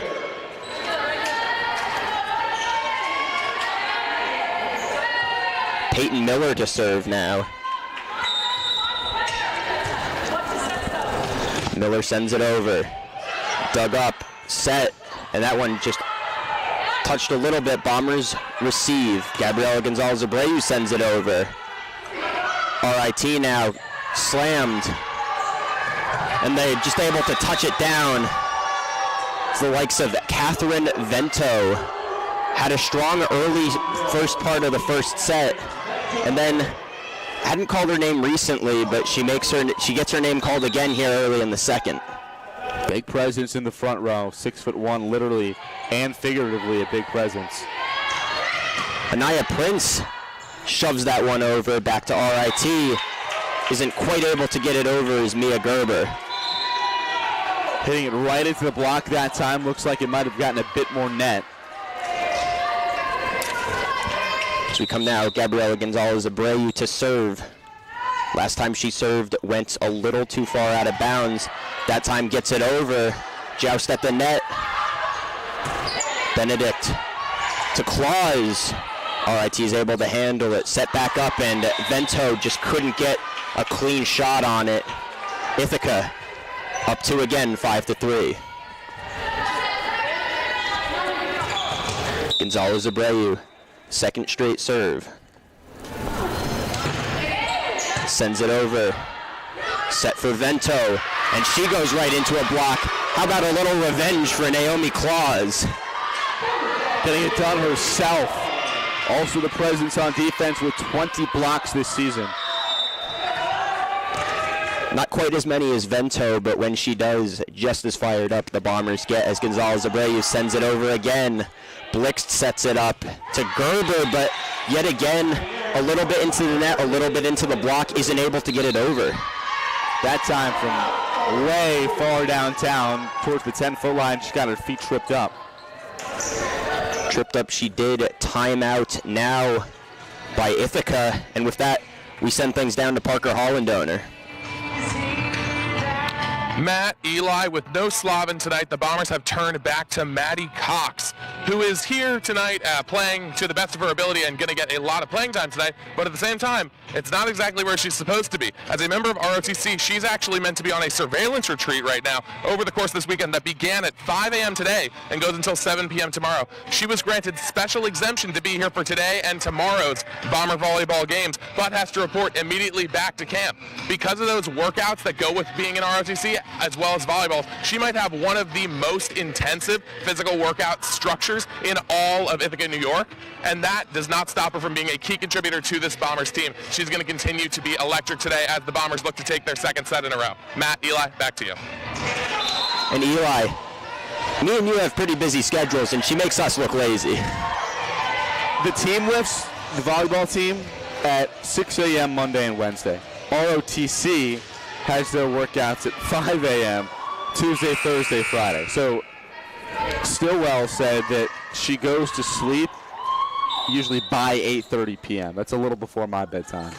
Peyton Miller to serve now. Miller sends it over. Dug up, set, and that one just touched a little bit. Bombers receive. Gabriela Gonzalez-Abreu sends it over. RIT now slammed, and they're just able to touch it down. It's the likes of Catherine Vento. Had a strong early first part of the first set, and then hadn't called her name recently, but she gets her name called again here early in the second. Big presence in the front row, 6'1", literally and figuratively a big presence. Anaya Prince shoves that one over back to RIT. Isn't quite able to get it over as Mia Gerber. Hitting it right into the block that time. Looks like it might have gotten a bit more net. As we come now, Gabriela Gonzalez-Abreu to serve. Last time she served went a little too far out of bounds. That time gets it over. Joust at the net. Benedict to Claus. RIT is able to handle it. Set back up, and Vento just couldn't get a clean shot on it. Ithaca up 2 again, 5-3. Gonzalez-Abreu, second straight serve. Sends it over. Set for Vento, and she goes right into a block. How about a little revenge for Naomi Claus? Getting it done herself. Also the presence on defense with 20 blocks this season. Not quite as many as Vento, but when she does, just as fired up the Bombers get as Gonzalez-Abreu sends it over again. Blixt sets it up to Gerber, but yet again, a little bit into the net, a little bit into the block, isn't able to get it over. That time from way far downtown towards the 10-foot line, she got her feet tripped up. Tripped up she did timeout now by Ithaca, and with that, we send things down to Parker Hollandoner. Matt, Eli, with no Slavin tonight, the Bombers have turned back to Maddie Cox, who is here tonight playing to the best of her ability and going to get a lot of playing time tonight, but at the same time, it's not exactly where she's supposed to be. As a member of ROTC, she's actually meant to be on a surveillance retreat right now over the course of this weekend that began at 5 a.m. today and goes until 7 p.m. tomorrow. She was granted special exemption to be here for today and tomorrow's Bomber volleyball games, but has to report immediately back to camp. Because of those workouts that go with being in ROTC, as well as volleyball, she might have one of the most intensive physical workout structures in all of Ithaca, New York, and that does not stop her from being a key contributor to this Bombers team. She's going to continue to be electric today as the Bombers look to take their second set in a row. Matt, Eli, back to you. And Eli, me and you have pretty busy schedules, and she makes us look lazy. The team lifts, the volleyball team, at 6 a.m. Monday and Wednesday. ROTC has their workouts at 5 a.m. Tuesday, Thursday, Friday. So Stillwell said that she goes to sleep usually by 8:30 p.m. That's a little before my bedtime.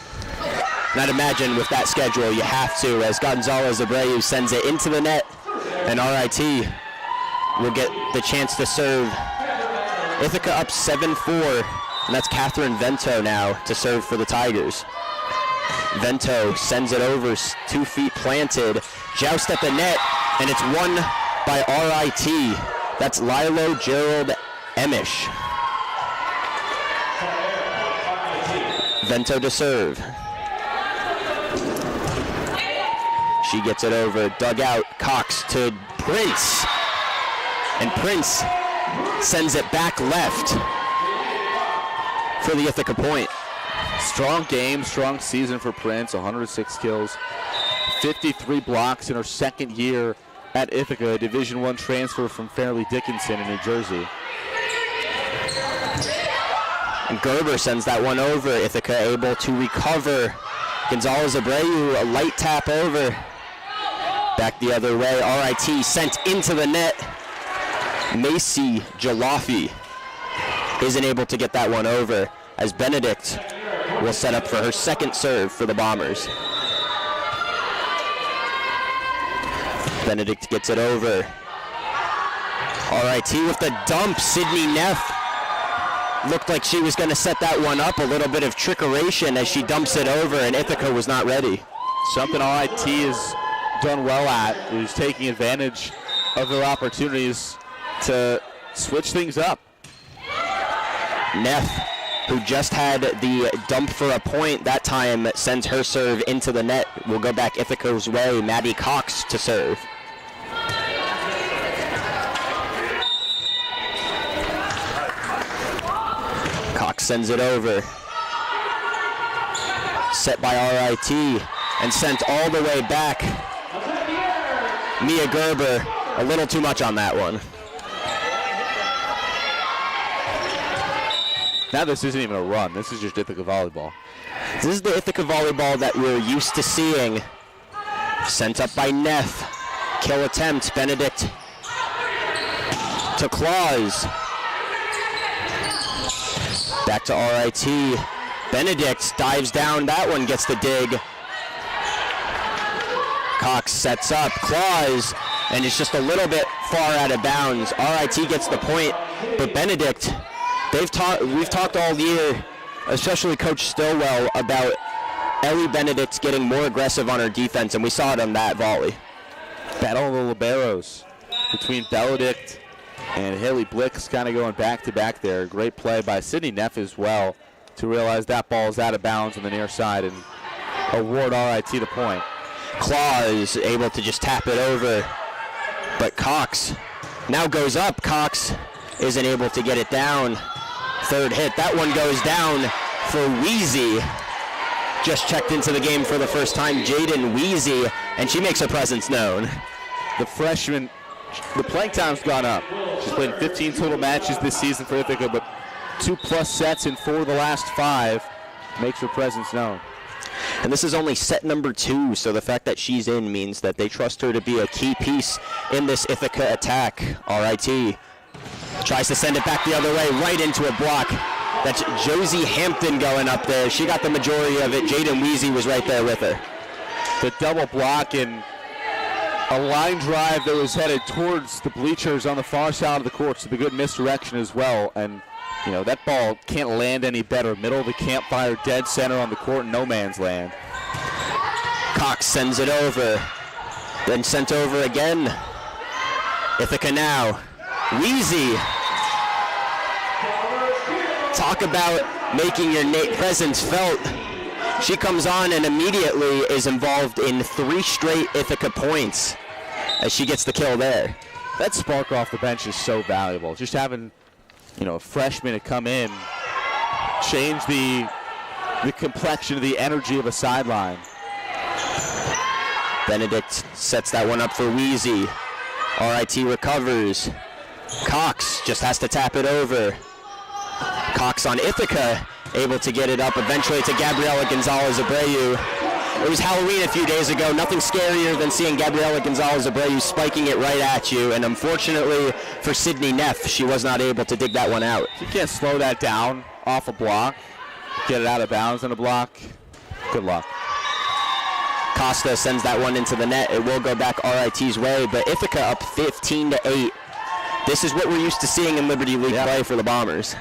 And I'd imagine with that schedule, you have to, as Gonzalez Abreu sends it into the net, and RIT will get the chance to serve. Ithaca up 7-4, and that's Catherine Vento now to serve for the Tigers. Vento sends it over, 2 feet planted, joust at the net, and it's won by RIT. That's Lilo Gerald Emish. Vento to serve. She gets it over, dug out, Cox to Prince. And Prince sends it back left for the Ithaca point. Strong game, strong season for Prince, 106 kills, 53 blocks in her second year at Ithaca, a Division I transfer from Fairleigh Dickinson in New Jersey. And Gerber sends that one over. Ithaca able to recover. Gonzalez Abreu, a light tap over. Back the other way. RIT sent into the net. Macy Jalafi isn't able to get that one over, as Benedict will set up for her second serve for the Bombers. Benedict gets it over. RIT with the dump. Sydney Neff looked like she was going to set that one up. A little bit of trickeration as she dumps it over, and Ithaca was not ready. Something RIT has done well at is taking advantage of their opportunities to switch things up. Neff, who just had the dump for a point, that time sends her serve into the net. Will go back Ithaca's way. Maddie Cox to serve. Cox sends it over. Set by RIT and sent all the way back. Mia Gerber, a little too much on that one. Now this isn't even a run. This is just Ithaca Volleyball. This is the Ithaca Volleyball that we're used to seeing. Sent up by Neff. Kill attempt. Benedict to Claus. Back to RIT. Benedict dives down. That one gets the dig. Cox sets up. Claus. And it's just a little bit far out of bounds. RIT gets the point. But Benedict, we've talked all year, especially Coach Stillwell, about Ellie Benedict getting more aggressive on her defense, and we saw it on that volley. Battle of the liberos between Benedict and Haley Blix, kind of going back-to-back there. Great play by Sydney Neff as well to realize that ball is out of bounds on the near side and award RIT the point. Claus able to just tap it over, but Cox now goes up. Cox isn't able to get it down. Third hit. That one goes down for Weezy. Just checked into the game for the first time, Jaden Weezy, and she makes her presence known. The freshman, the playing time's gone up. She's played 15 total matches this season for Ithaca, but 2+ sets in 4 of the last 5 makes her presence known. And this is only set number 2, so the fact that she's in means that they trust her to be a key piece in this Ithaca attack. RIT tries to send it back the other way, right into a block That's Josie Hampton going up there. She got the majority of it. Jaden Weezy was right there with her. The double block and a line drive that was headed towards the bleachers on the far side of the court, so the good misdirection as well. And, you know, that ball can't land any better. Middle of the campfire, dead center on the court, no man's land. Cox sends it over. Then sent over again. Ithaca now. Weezy. Talk about making your presence felt. She comes on and immediately is involved in 3 straight Ithaca points as she gets the kill there. That spark off the bench is so valuable. Just having, you know, a freshman to come in, change the complexion of the energy of a sideline. Benedict sets that one up for Weezy. RIT recovers. Cox just has to tap it over. Cox on Ithaca, able to get it up eventually to Gabriela Gonzalez-Abreu. It was Halloween a few days ago. Nothing scarier than seeing Gabriela Gonzalez-Abreu spiking it right at you. And unfortunately for Sydney Neff, she was not able to dig that one out. You can't slow that down off a block, get it out of bounds on a block. Good luck. Costa sends that one into the net. It will go back RIT's way, but Ithaca up 15-8. This is what we're used to seeing in Liberty League play for the Bombers.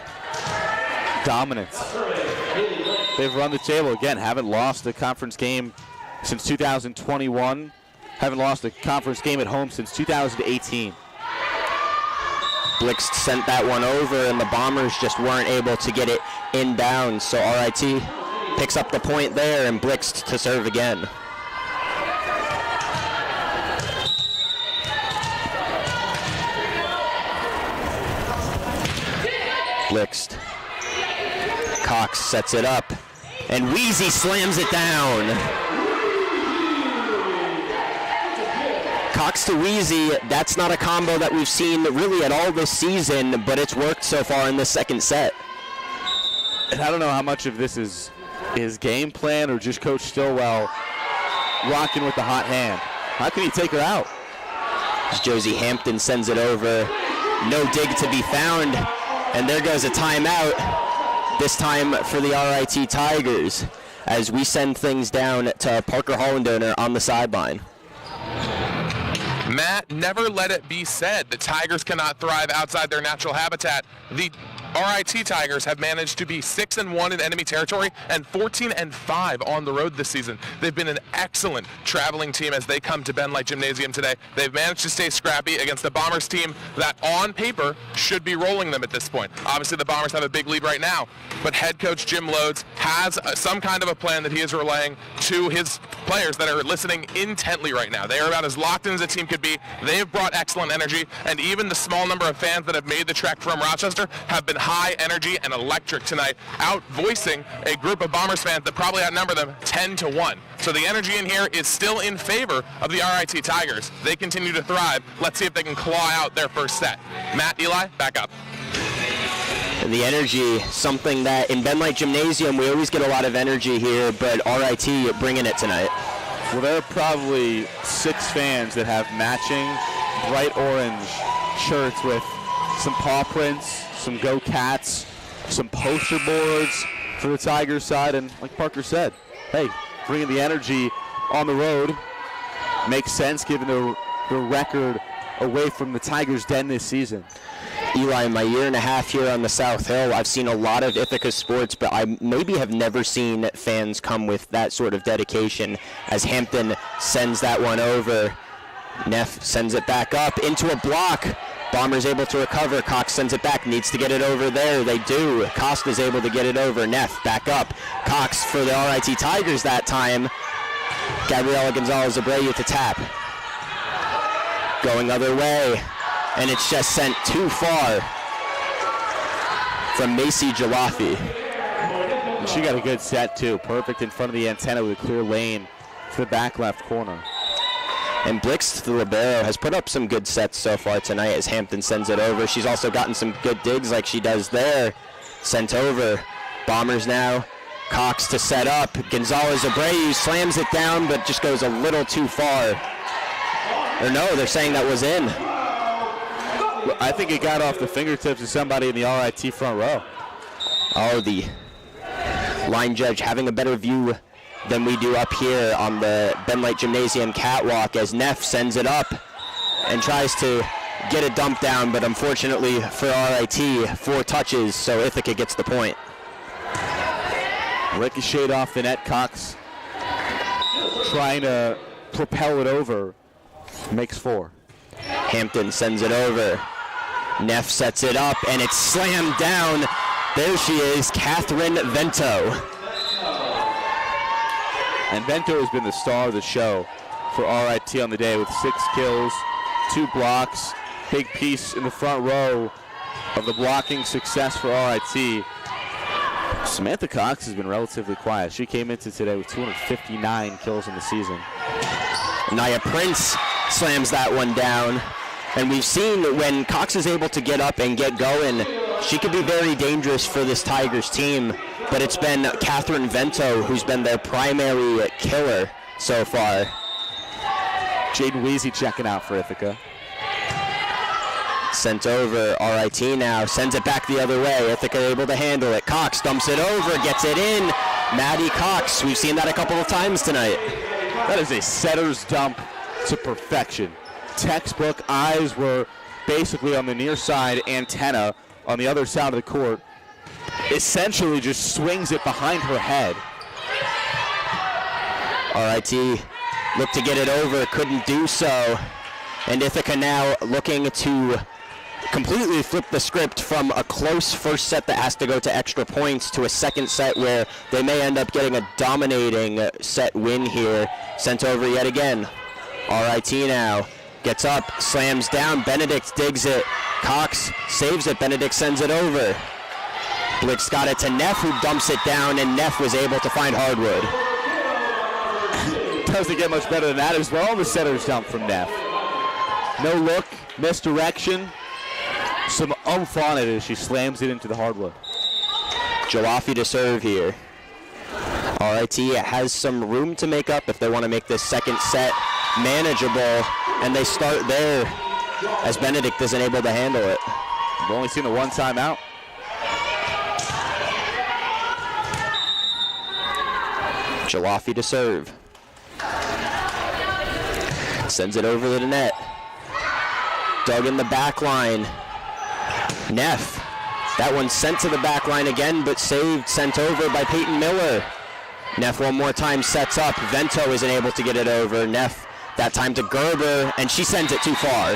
Dominance. They've run the table again. Haven't lost a conference game since 2021. Haven't lost a conference game at home since 2018. Blixt sent that one over, and the Bombers just weren't able to get it inbound. So RIT picks up the point there, and Blixt to serve again. Blixt. Cox sets it up, and Weezy slams it down. Cox to Weezy, that's not a combo that we've seen really at all this season, but it's worked so far in the second set. And I don't know how much of this is game plan or just Coach Stillwell rocking with the hot hand. How can he take her out? As Josie Hampton sends it over, no dig to be found, and there goes a timeout. This time for the RIT Tigers, as we send things down to Parker Hollandoner on the sideline. Matt, never let it be said that Tigers cannot thrive outside their natural habitat. The RIT Tigers have managed to be 6-1 in enemy territory and 14-5 on the road this season. They've been an excellent traveling team as they come to Ben Light Gymnasium today. They've managed to stay scrappy against the Bombers team that on paper should be rolling them at this point. Obviously the Bombers have a big lead right now, but head coach Jim Loades has some kind of a plan that he is relaying to his players that are listening intently right now. They are about as locked in as a team could be. They have brought excellent energy, and even the small number of fans that have made the trek from Rochester have been high energy and electric tonight, out voicing a group of Bombers fans that probably outnumber them 10-1. So the energy in here is still in favor of the RIT Tigers. They continue to thrive. Let's see if they can claw out their first set. Matt, Eli, back up. The energy, something that in Ben Light Gymnasium we always get a lot of energy here, but RIT bringing it tonight. Well, there are probably 6 fans that have matching bright orange shirts with some paw prints, some Go Cats, some poster boards for the Tigers side, and like Parker said, hey, bringing the energy on the road makes sense given the record away from the Tigers' den this season. Eli, in my year and a half here on the South Hill, I've seen a lot of Ithaca sports, but I maybe have never seen fans come with that sort of dedication as Hampton sends that one over. Neff sends it back up into a block. Bombers able to recover. Cox sends it back, needs to get it over there. They do. Costa's able to get it over. Neff back up. Cox for the RIT Tigers that time. Gabriela Gonzalez-Abreu to tap. Going other way. And it's just sent too far from Macy Jalafi. And she got a good set too. Perfect in front of the antenna with a clear lane to the back left corner. And Blixt, the libero, has put up some good sets so far tonight as Hampton sends it over. She's also gotten some good digs like she does there. Sent over. Bombers now. Cox to set up. Gonzalez-Abreu slams it down, but just goes a little too far. Or no, they're saying that was in. I think it got off the fingertips of somebody in the RIT front row. Oh, the line judge having a better view than we do up here on the Ben Light Gymnasium catwalk as Neff sends it up and tries to get a dump down, but unfortunately for RIT, 4 touches, so Ithaca gets the point. Ricocheted off the net. Cox trying to propel it over. Makes 4. Hampton sends it over. Neff sets it up, and it's slammed down. There she is, Catherine Vento. And Vento has been the star of the show for RIT on the day with 6 kills, 2 blocks, big piece in the front row of the blocking success for RIT. Samantha Cox has been relatively quiet. She came into today with 259 kills in the season. Naya Prince slams that one down. And we've seen when Cox is able to get up and get going, she could be very dangerous for this Tigers team. But it's been Catherine Vento who's been their primary killer so far. Jaden Weezy checking out for Ithaca. Sent over, RIT now sends it back the other way. Ithaca able to handle it. Cox dumps it over, gets it in. Maddie Cox, we've seen that a couple of times tonight. That is a setter's dump to perfection. Textbook. Eyes were basically on the near side antenna on the other side of the court. Essentially just swings it behind her head. RIT looked to get it over, couldn't do so. And Ithaca now looking to completely flip the script from a close first set that has to go to extra points to a second set where they may end up getting a dominating set win here. Sent over yet again. RIT now gets up, slams down. Benedict digs it. Cox saves it. Benedict sends it over. Blitz got it to Neff, who dumps it down, and Neff was able to find hardwood. Doesn't get much better than that as well. The setter's dump from Neff. No look, misdirection. Some oomph on it as she slams it into the hardwood. Jalafi to serve here. RIT has some room to make up if they want to make this second set manageable, and they start there as Benedict isn't able to handle it. We've only seen the one timeout. Jalafi to serve. Sends it over to the net. Dug in the back line. Neff. That one sent to the back line again, but saved, sent over by Peyton Miller. Neff one more time sets up. Vento isn't able to get it over. Neff that time to Gerber, and she sends it too far.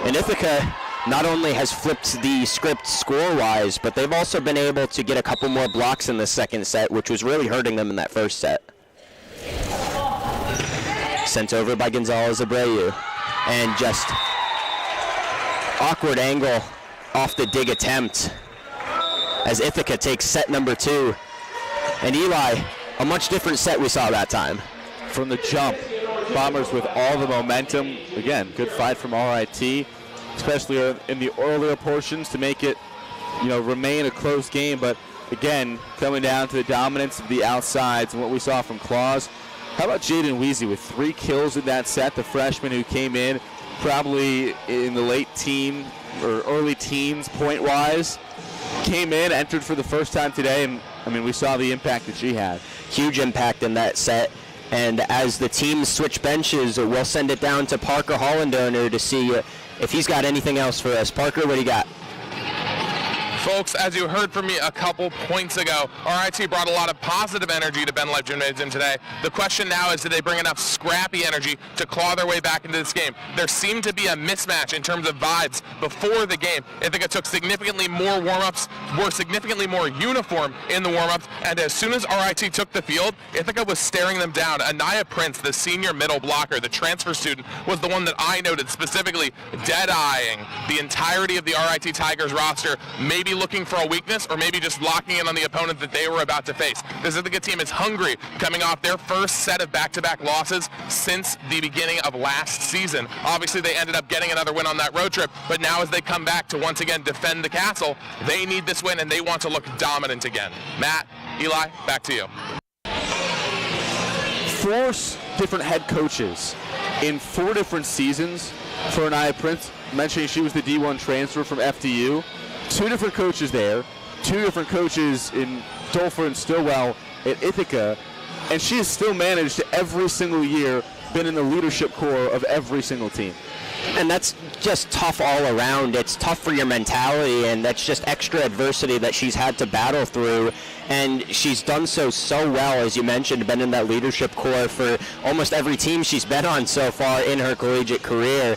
And Ithaca not only has flipped the script score-wise, but they've also been able to get a couple more blocks in the second set, which was really hurting them in that first set. Sent over by Gonzalez Abreu. And just awkward angle off the dig attempt as Ithaca takes set number 2. And Eli, a much different set we saw that time. From the jump, Bombers with all the momentum. Again, good fight from RIT, especially in the earlier portions to make it, remain a close game. But again, coming down to the dominance of the outsides and what we saw from Claus. How about Jaden Weezy with 3 kills in that set, the freshman who came in probably in the late teen or early teens point-wise, came in, entered for the first time today, and we saw the impact that she had. Huge impact in that set. And as the teams switch benches, we'll send it down to Parker Hollandowner to see if he's got anything else for us. Parker, what do you got? Folks, as you heard from me a couple points ago, RIT brought a lot of positive energy to Ben Light Gymnasium today. The question now is, did they bring enough scrappy energy to claw their way back into this game? There seemed to be a mismatch in terms of vibes before the game. Ithaca took significantly more warm-ups, were significantly more uniform in the warm-ups, and as soon as RIT took the field, Ithaca was staring them down. Anaya Prince, the senior middle blocker, the transfer student, was the one that I noted specifically dead-eyeing the entirety of the RIT Tigers roster, maybe looking for a weakness or maybe just locking in on the opponent that they were about to face. This Ithaca team is hungry, coming off their first set of back-to-back losses since the beginning of last season. Obviously, they ended up getting another win on that road trip, but now as they come back to once again defend the castle, they need this win and they want to look dominant again. Matt, Eli, back to you. 4 different head coaches in 4 different seasons for Anaya Prince, mentioning she was the D1 transfer from FDU. 2 different coaches there, 2 different coaches in Dolfer and Stillwell at Ithaca, and she has still managed to every single year been in the leadership core of every single team. And that's just tough all around. It's tough for your mentality, and that's just extra adversity that she's had to battle through. And she's done so well, as you mentioned, been in that leadership core for almost every team she's been on so far in her collegiate career.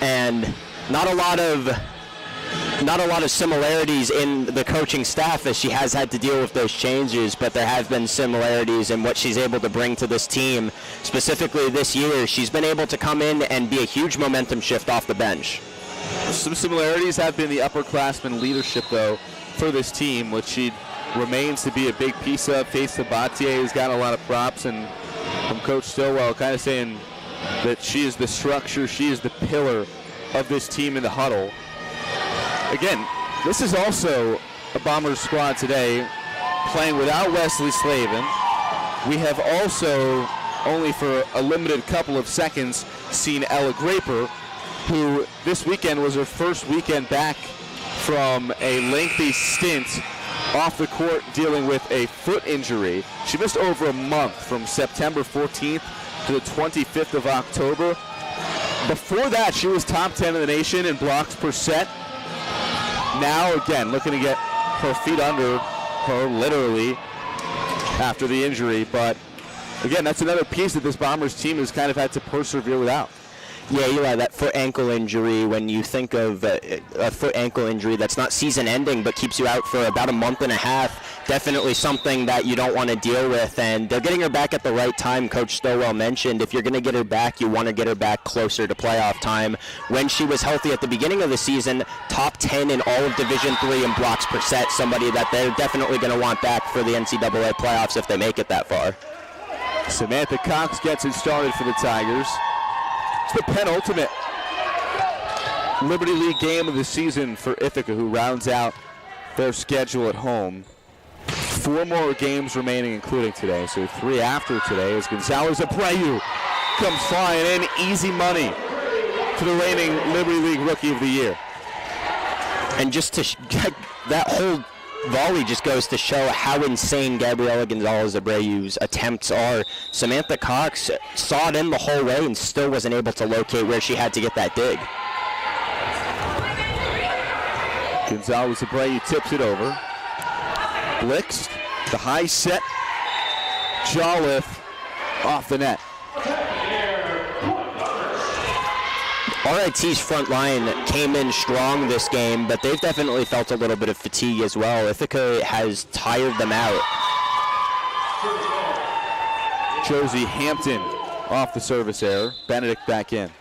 And not a lot of similarities in the coaching staff, as she has had to deal with those changes, but there have been similarities in what she's able to bring to this team. Specifically this year, she's been able to come in and be a huge momentum shift off the bench. Some similarities have been the upperclassmen leadership, though, for this team, which she remains to be a big piece of. Faith Sabatier has gotten a lot of props, and from Coach Stillwell kind of saying that she is the structure, she is the pillar of this team in the huddle. Again, this is also a Bombers squad today playing without Wesley Slavin. We have also, only for a limited couple of seconds, seen Ella Graper, who this weekend was her first weekend back from a lengthy stint off the court dealing with a foot injury. She missed over a month from September 14th to the 25th of October. Before that, she was top 10 in the nation in blocks per set. Now, again, looking to get her feet under her, literally, after the injury. But, again, that's another piece that this Bombers team has kind of had to persevere without. Yeah, Eli, that foot-ankle injury, when you think of a foot-ankle injury that's not season-ending but keeps you out for about a month and a half, definitely something that you don't want to deal with. And they're getting her back at the right time. Coach Stillwell mentioned if you're going to get her back, you want to get her back closer to playoff time. When she was healthy at the beginning of the season, top 10 in all of Division III in blocks per set, somebody that they're definitely going to want back for the NCAA playoffs if they make it that far. Samantha Cox gets it started for the Tigers. It's the penultimate Liberty League game of the season for Ithaca, who rounds out their schedule at home. 4 more games remaining, including today, so 3 after today, as Gonzalez Abreu comes flying in. Easy money for the reigning Liberty League Rookie of the Year. And just to that whole volley just goes to show how insane Gabriela Gonzalez Abreu's attempts are. Samantha Cox saw it in the whole way and still wasn't able to locate where she had to get that dig. Gonzalez Abreu tips it over. Blixt, the high set, Jolliffe off the net. RIT's front line came in strong this game, but they've definitely felt a little bit of fatigue as well. Ithaca has tired them out. Josie Hampton off the service error. Benedict back in.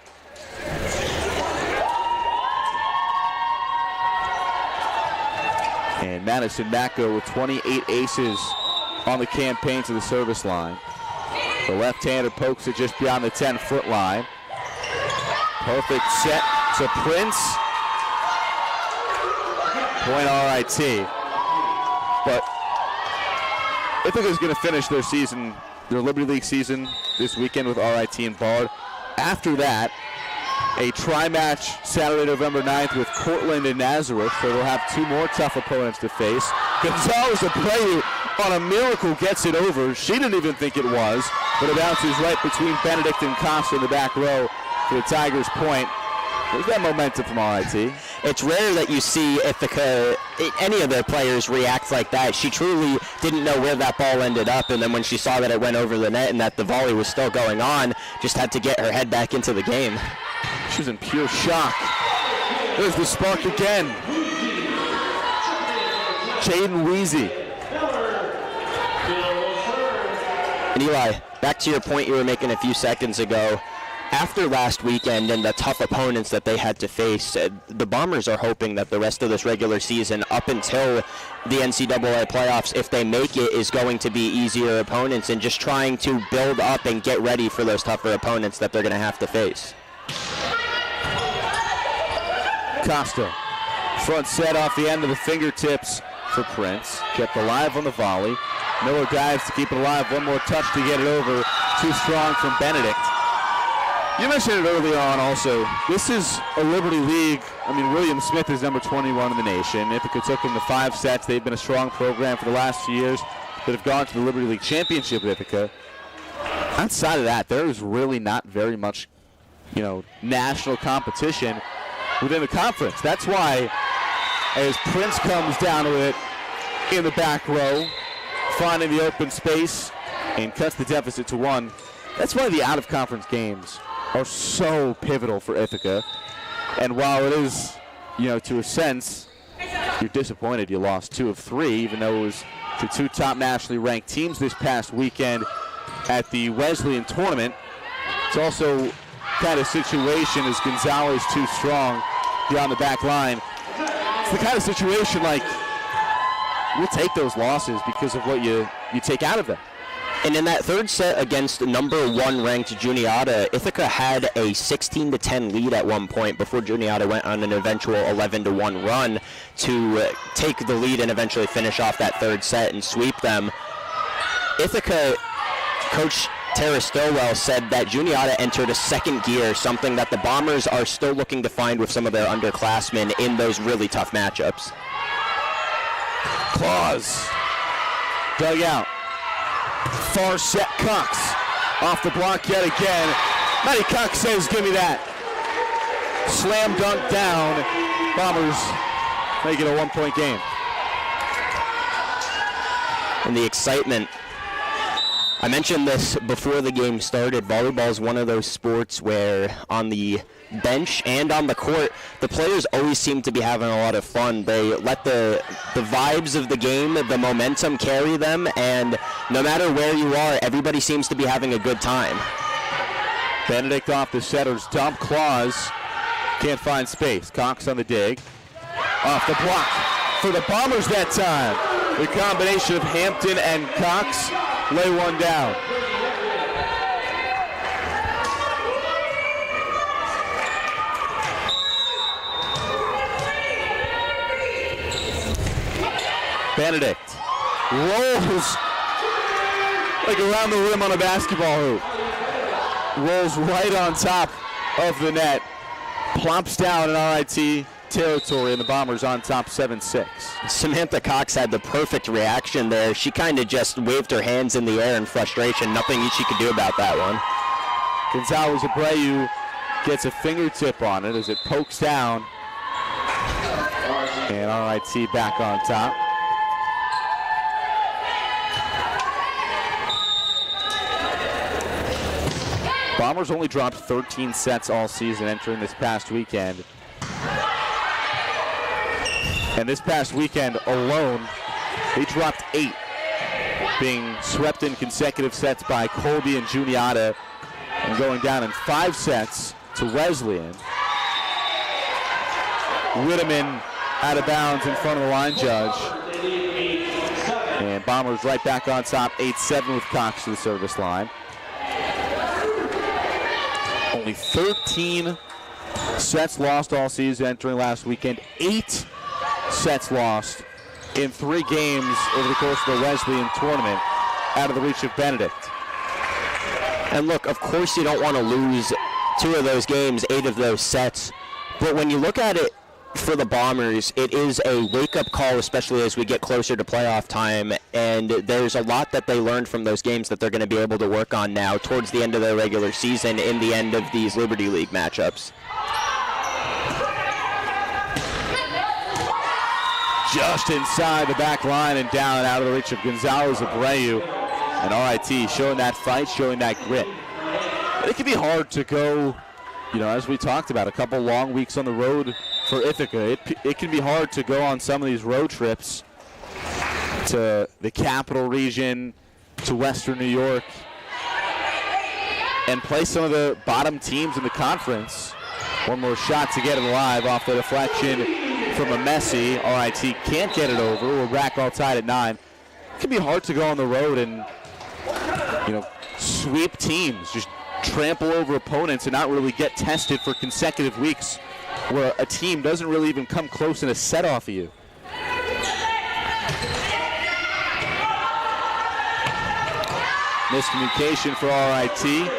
And Madison Macko with 28 aces on the campaign to the service line. The left-hander pokes it just beyond the 10-foot line. Perfect set to Prince. Point RIT. But Ithaca's going to finish their season, their Liberty League season, this weekend with RIT and Bard. After that, a tri-match Saturday, November 9th with Cortland and Nazareth, so they'll have 2 more tough opponents to face. Gonzalez Abreu on a miracle gets it over. She didn't even think it was, but it bounces right between Benedict and Costa in the back row for the Tigers' point. There's that momentum from RIT. It's rare that you see Ithaca, any of their players react like that. She truly didn't know where that ball ended up, and then when she saw that it went over the net and that the volley was still going on, just had to get her head back into the game. She was in pure shock. There's the spark again. Jaden Weezy. And Eli, back to your point you were making a few seconds ago. After last weekend and the tough opponents that they had to face, the Bombers are hoping that the rest of this regular season, up until the NCAA playoffs, if they make it, is going to be easier opponents, and just trying to build up and get ready for those tougher opponents that they're going to have to face. Costa, front set off the end of the fingertips for Prince. Kept alive on the volley. Miller dives to keep it alive. One more touch to get it over. Too strong from Benedict. You mentioned it earlier on also. This is a Liberty League. I mean, William Smith is number 21 in the nation. Ithaca took them to 5 sets. They've been a strong program for the last few years that have gone to the Liberty League Championship with Ithaca. Outside of that, there is really not very much, national competition within the conference. That's why, as Prince comes down to it in the back row, finding the open space and cuts the deficit to 1, that's why the out-of-conference games are so pivotal for Ithaca. And while it is, to a sense, you're disappointed you lost 2 of 3, even though it was to 2 top nationally ranked teams this past weekend at the Wesleyan tournament. It's also kind of situation as Gonzalez too strong beyond the back line. It's the kind of situation like we'll take those losses because of what you take out of them. And in that third set against number 1 ranked Juniata, Ithaca had a 16-10 lead at one point before Juniata went on an eventual 11-1 run to take the lead and eventually finish off that third set and sweep them. Ithaca coach Tara Stillwell said that Juniata entered a second gear, something that the Bombers are still looking to find with some of their underclassmen in those really tough matchups. Claus dug out. Far set Cox off the block yet again. Matty Cox says, give me that. Slam dunk down. Bombers make it a 1-point game. And the excitement. I mentioned this before the game started. Volleyball is one of those sports where on the bench and on the court, the players always seem to be having a lot of fun. They let the vibes of the game, the momentum carry them, and no matter where you are, everybody seems to be having a good time. Benedict off the setter's dump. Claus can't find space. Cox on the dig. Off the block for the Bombers that time. The combination of Hampton and Cox lay one down. Benedict rolls like around the rim on a basketball hoop. Rolls right on top of the net. Plops down in RIT territory, and the Bombers on top 7-6. Samantha Cox had the perfect reaction there. She kind of just waved her hands in the air in frustration. Nothing she could do about that one. Gonzalez Abreu gets a fingertip on it as it pokes down. And RIT back on top. Bombers only dropped 13 sets all season entering this past weekend. And this past weekend alone, they dropped 8, being swept in consecutive sets by Colby and Juniata, and going down in 5 sets to Wesleyan. Whitteman out of bounds in front of the line judge. And Bombers right back on top, 8-7 with Cox to the service line. Only 13 sets lost all season entering last weekend. 8 sets lost in 3 games over the course of the Wesleyan tournament out of the reach of Benedict. And look, of course you don't want to lose 2 of those games, 8 of those sets. But when you look at it for the Bombers, it is a wake-up call, especially as we get closer to playoff time. And there's a lot that they learned from those games that they're going to be able to work on now towards the end of their regular season in the end of these Liberty League matchups. Just inside the back line and down out of the reach of Gonzalez Abreu. And RIT showing that fight, showing that grit. It can be hard to go, as we talked about, a couple long weeks on the road for Ithaca. It can be hard to go on some of these road trips to the capital region, to Western New York, and play some of the bottom teams in the conference. One more shot to get it alive off the deflection from a Messi. RIT can't get it over. We're back all tied at 9. It can be hard to go on the road and, sweep teams, just trample over opponents and not really get tested for consecutive weeks where a team doesn't really even come close in a set off of you. Miscommunication for RIT.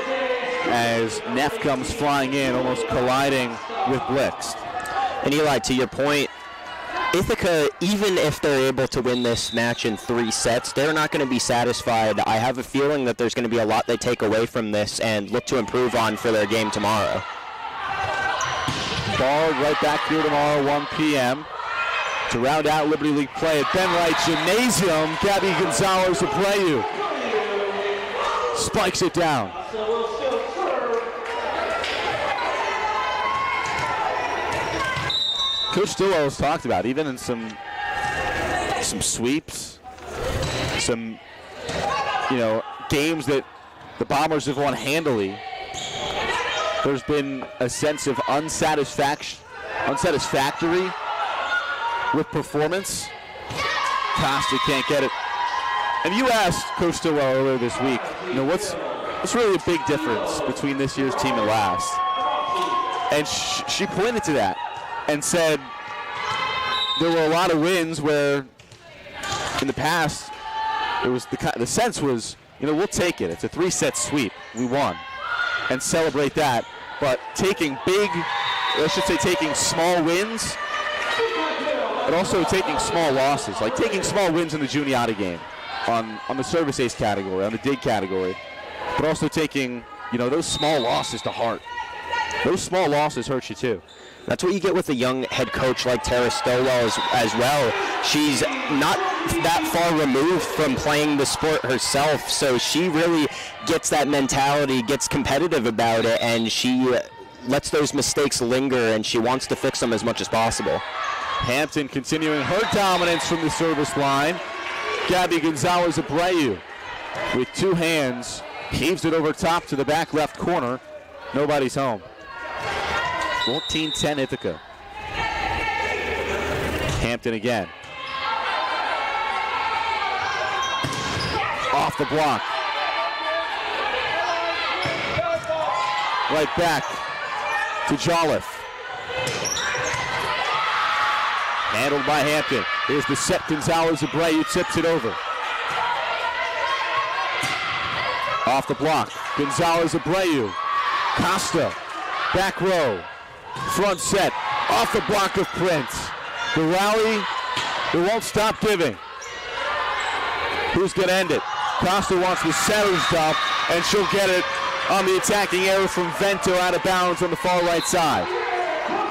as Neff comes flying in, almost colliding with Blixt. And Eli, to your point, Ithaca, even if they're able to win this match in 3 sets, they're not going to be satisfied. I have a feeling that there's going to be a lot they take away from this and look to improve on for their game tomorrow. Ball right back here tomorrow, 1 p.m. to round out Liberty League play at Ben Wright Gymnasium. Gabby Gonzalez-Abreu spikes it down. Coach Stillwell has talked about, even in some sweeps, some games that the Bombers have won handily, there's been a sense of unsatisfactory with performance. Costa can't get it. And you asked Coach Stillwell earlier this week, what's really a big difference between this year's team and last? And she pointed to that and said there were a lot of wins where in the past it was the sense was, we'll take it. It's a 3-set sweep. We won. And celebrate that. But taking small wins and also taking small losses, like taking small wins in the Juniata game on the service ace category, on the dig category, but also taking, those small losses to heart. Those small losses hurt you too. That's what you get with a young head coach like Tara Stillwell as well. She's not that far removed from playing the sport herself, so she really gets that mentality, gets competitive about it, and she lets those mistakes linger, and she wants to fix them as much as possible. Hampton continuing her dominance from the service line. Gabby Gonzalez-Abreu with 2 hands heaves it over top to the back left corner. Nobody's home. 14-10 Ithaca. Hampton again. Off the block. Right back to Jolliffe. Handled by Hampton. Here's the set. Gonzalez-Abreu tips it over. Off the block. Gonzalez-Abreu. Costa. Back row. Front set. Off the block of Prince. The rally, they won't stop giving. Who's going to end it? Costa wants the setter's dump, and she'll get it on the attacking error from Vento out of bounds on the far right side.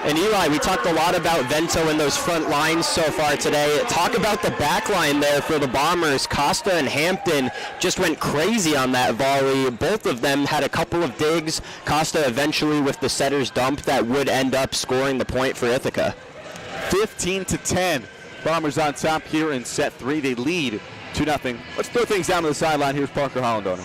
And Eli, we talked a lot about Vento in those front lines so far today. Talk about the back line there for the Bombers. Costa and Hampton just went crazy on that volley. Both of them had a couple of digs. Costa eventually with the setter's dump that would end up scoring the point for Ithaca. 15-10. Bombers on top here in set 3. They lead 2-0. Let's throw things down to the sideline. Here's Parker Hollandona.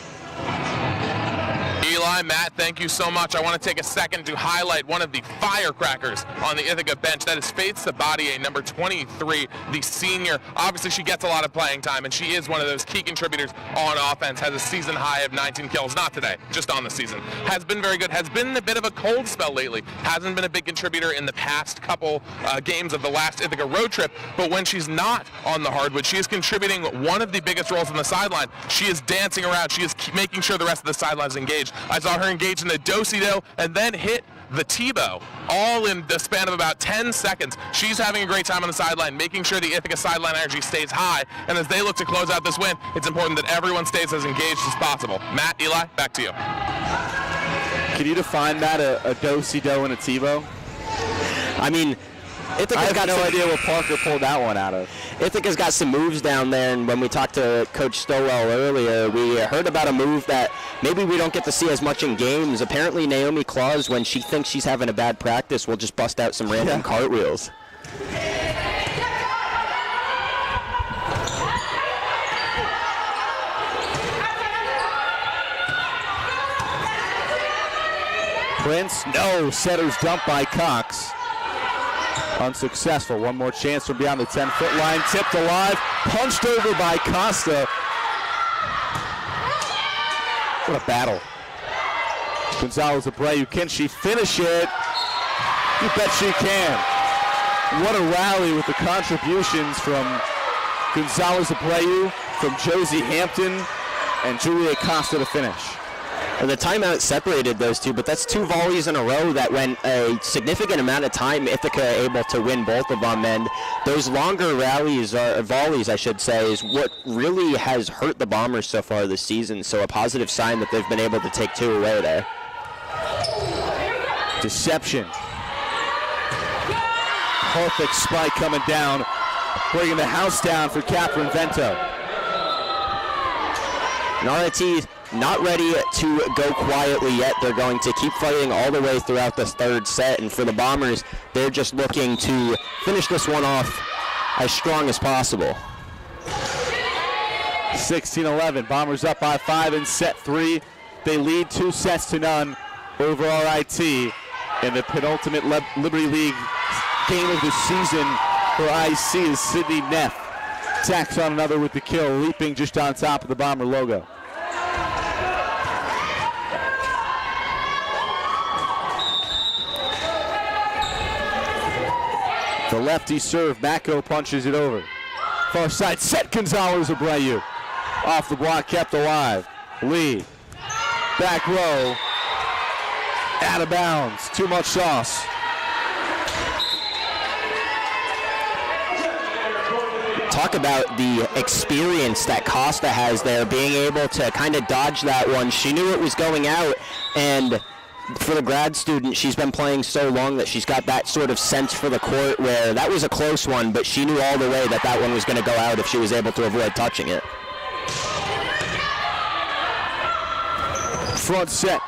Eli, Matt, thank you so much. I want to take a second to highlight one of the firecrackers on the Ithaca bench. That is Faith Sabatier, number 23, the senior. Obviously, she gets a lot of playing time, and she is one of those key contributors on offense. Has a season high of 19 kills. Not today, just on the season. Has been very good. Has been in a bit of a cold spell lately. Hasn't been a big contributor in the past couple games of the last Ithaca road trip, but when she's not on the hardwood, she is contributing one of the biggest roles on the sideline. She is dancing around. She is making sure the rest of the sideline is engaged. I saw her engage in the do-si-do and then hit the Tebow, all in the span of about 10 seconds. She's having a great time on the sideline, making sure the Ithaca sideline energy stays high, and as they look to close out this win, it's important that everyone stays as engaged as possible. Matt, Eli, back to you. Can you define that, a do-si-do and a Tebow? I mean, Ithaca's got no idea what Parker pulled that one out of. Ithaca's got some moves down there, and when we talked to Coach Stillwell earlier, we heard about a move that maybe we don't get to see as much in games. Apparently Naomi Claus, when she thinks she's having a bad practice, will just bust out some random cartwheels. Prince, no. Setter's dump by Cox. Unsuccessful. One more chance from beyond the 10-foot line. Tipped alive. Punched over by Costa. What a battle. Gonzalez-Abreu. Can she finish it? You bet she can. What a rally with the contributions from Gonzalez-Abreu, from Josie Hampton, and Julia Costa to finish. The timeout separated those two, but that's 2 volleys in a row that went a significant amount of time. Ithaca able to win both of them, and those longer rallies, or volleys I should say, is what really has hurt the Bombers so far this season, so a positive sign that they've been able to take 2 away there. Deception. Perfect spike coming down, bringing the house down for Catherine Vento. And RIT not ready to go quietly yet. They're going to keep fighting all the way throughout this 3rd set, and for the Bombers, they're just looking to finish this one off as strong as possible. 16-11, Bombers up by 5 in set 3. They lead 2 sets to none over RIT in the penultimate Liberty League game of the season for IC is Sydney Neff. Tacks on another with the kill, leaping just on top of the Bomber logo. The lefty serve, Mako punches it over. Far side set, Gonzalez Abreu. Off the block, kept alive. Lee, back row, out of bounds, too much sauce. Talk about the experience that Costa has there, being able to kind of dodge that one. She knew it was going out, and for the grad student, she's been playing so long that she's got that sort of sense for the court where that was a close one, but she knew all the way that that one was going to go out if she was able to avoid touching it. Front set,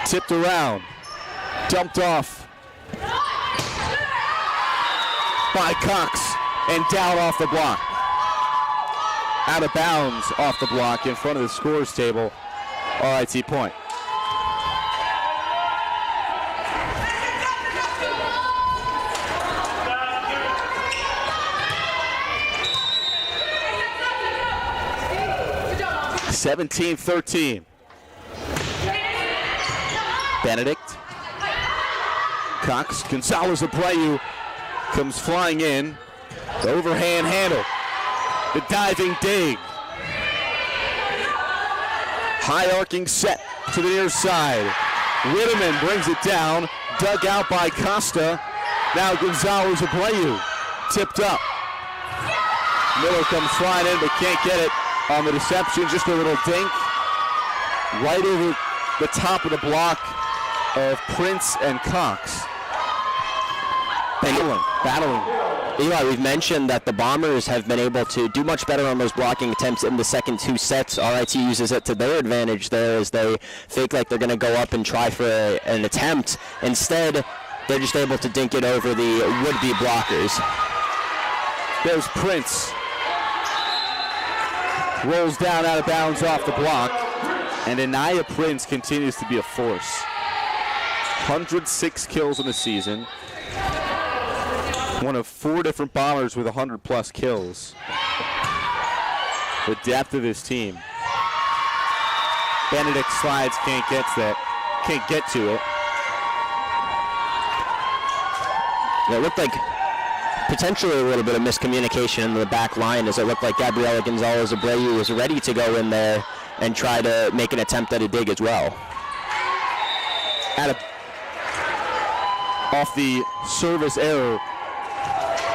tipped around, dumped off by Cox, and down off the block. Out of bounds off the block in front of the scores table. RIT point. (17-13). Benedict. Cox, Gonzalez Abreu comes flying in. The overhand handle. The diving dig. High arcing set to the near side. Whitteman brings it down. Dug out by Costa. Now Gonzalez Abreu tipped up. Miller comes flying in but can't get it on the deception. Just a little dink. Right over the top of the block of Prince and Cox. Battling. Eli, we've mentioned that the Bombers have been able to do much better on those blocking attempts in the second 2 sets. RIT uses it to their advantage there as they fake like they're going to go up and try for an attempt. Instead, they're just able to dink it over the would-be blockers. There's Prince. Rolls down out of bounds off the block. And Anaya Prince continues to be a force. 106 kills in the season. One of 4 different Bombers with 100+ kills. The depth of this team. Benedict slides, can't get to it. It looked like potentially a little bit of miscommunication in the back line, as it looked like Gabriela Gonzalez Abreu was ready to go in there and try to make an attempt at a dig as well. Off the service error,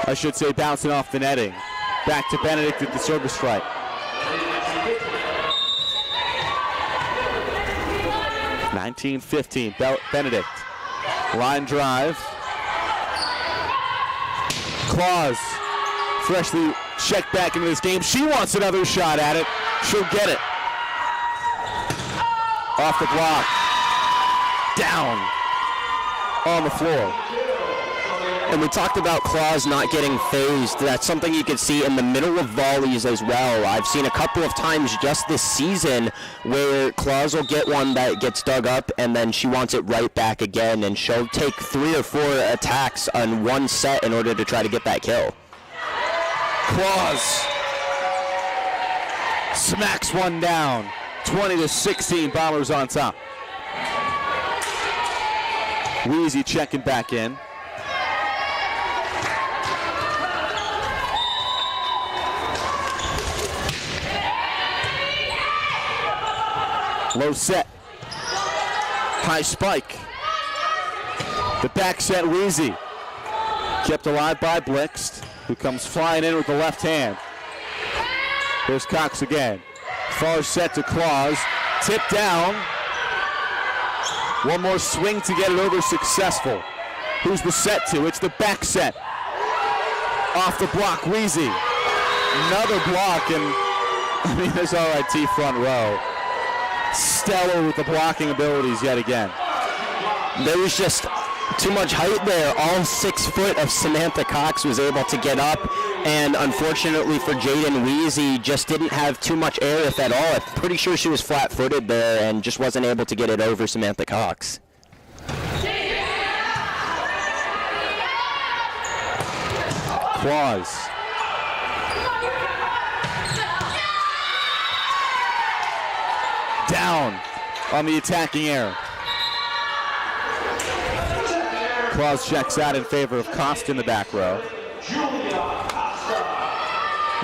I should say, bouncing off the netting. Back to Benedict at the service strike. (19-15). Benedict. Line drive. Claus freshly checked back into this game. She wants another shot at it. She'll get it. Off the block. Down on the floor. And we talked about Claus not getting phased. That's something you could see in the middle of volleys as well. I've seen a couple of times just this season where Claus will get one that gets dug up and then she wants it right back again, and she'll take 3 or 4 attacks on one set in order to try to get that kill. Claus smacks one down. 20-16, Bombers on top. Weezy checking back in. Low set. High spike. The back set, Wheezy. Kept alive by Blixt, who comes flying in with the left hand. Here's Cox again. Far set to Claus. Tip down. One more swing to get it over, successful. Who's the set to? It's the back set. Off the block, Wheezy. Another block, and this RIT front row. Stellar with the blocking abilities yet again. There was just too much height there. All 6 foot of Samantha Cox was able to get up, and unfortunately for Jaden, Wheezy just didn't have too much air, if at all. I'm pretty sure she was flat-footed there and just wasn't able to get it over Samantha Cox. Claus. Down on the attacking air. Claus checks out in favor of Costa in the back row.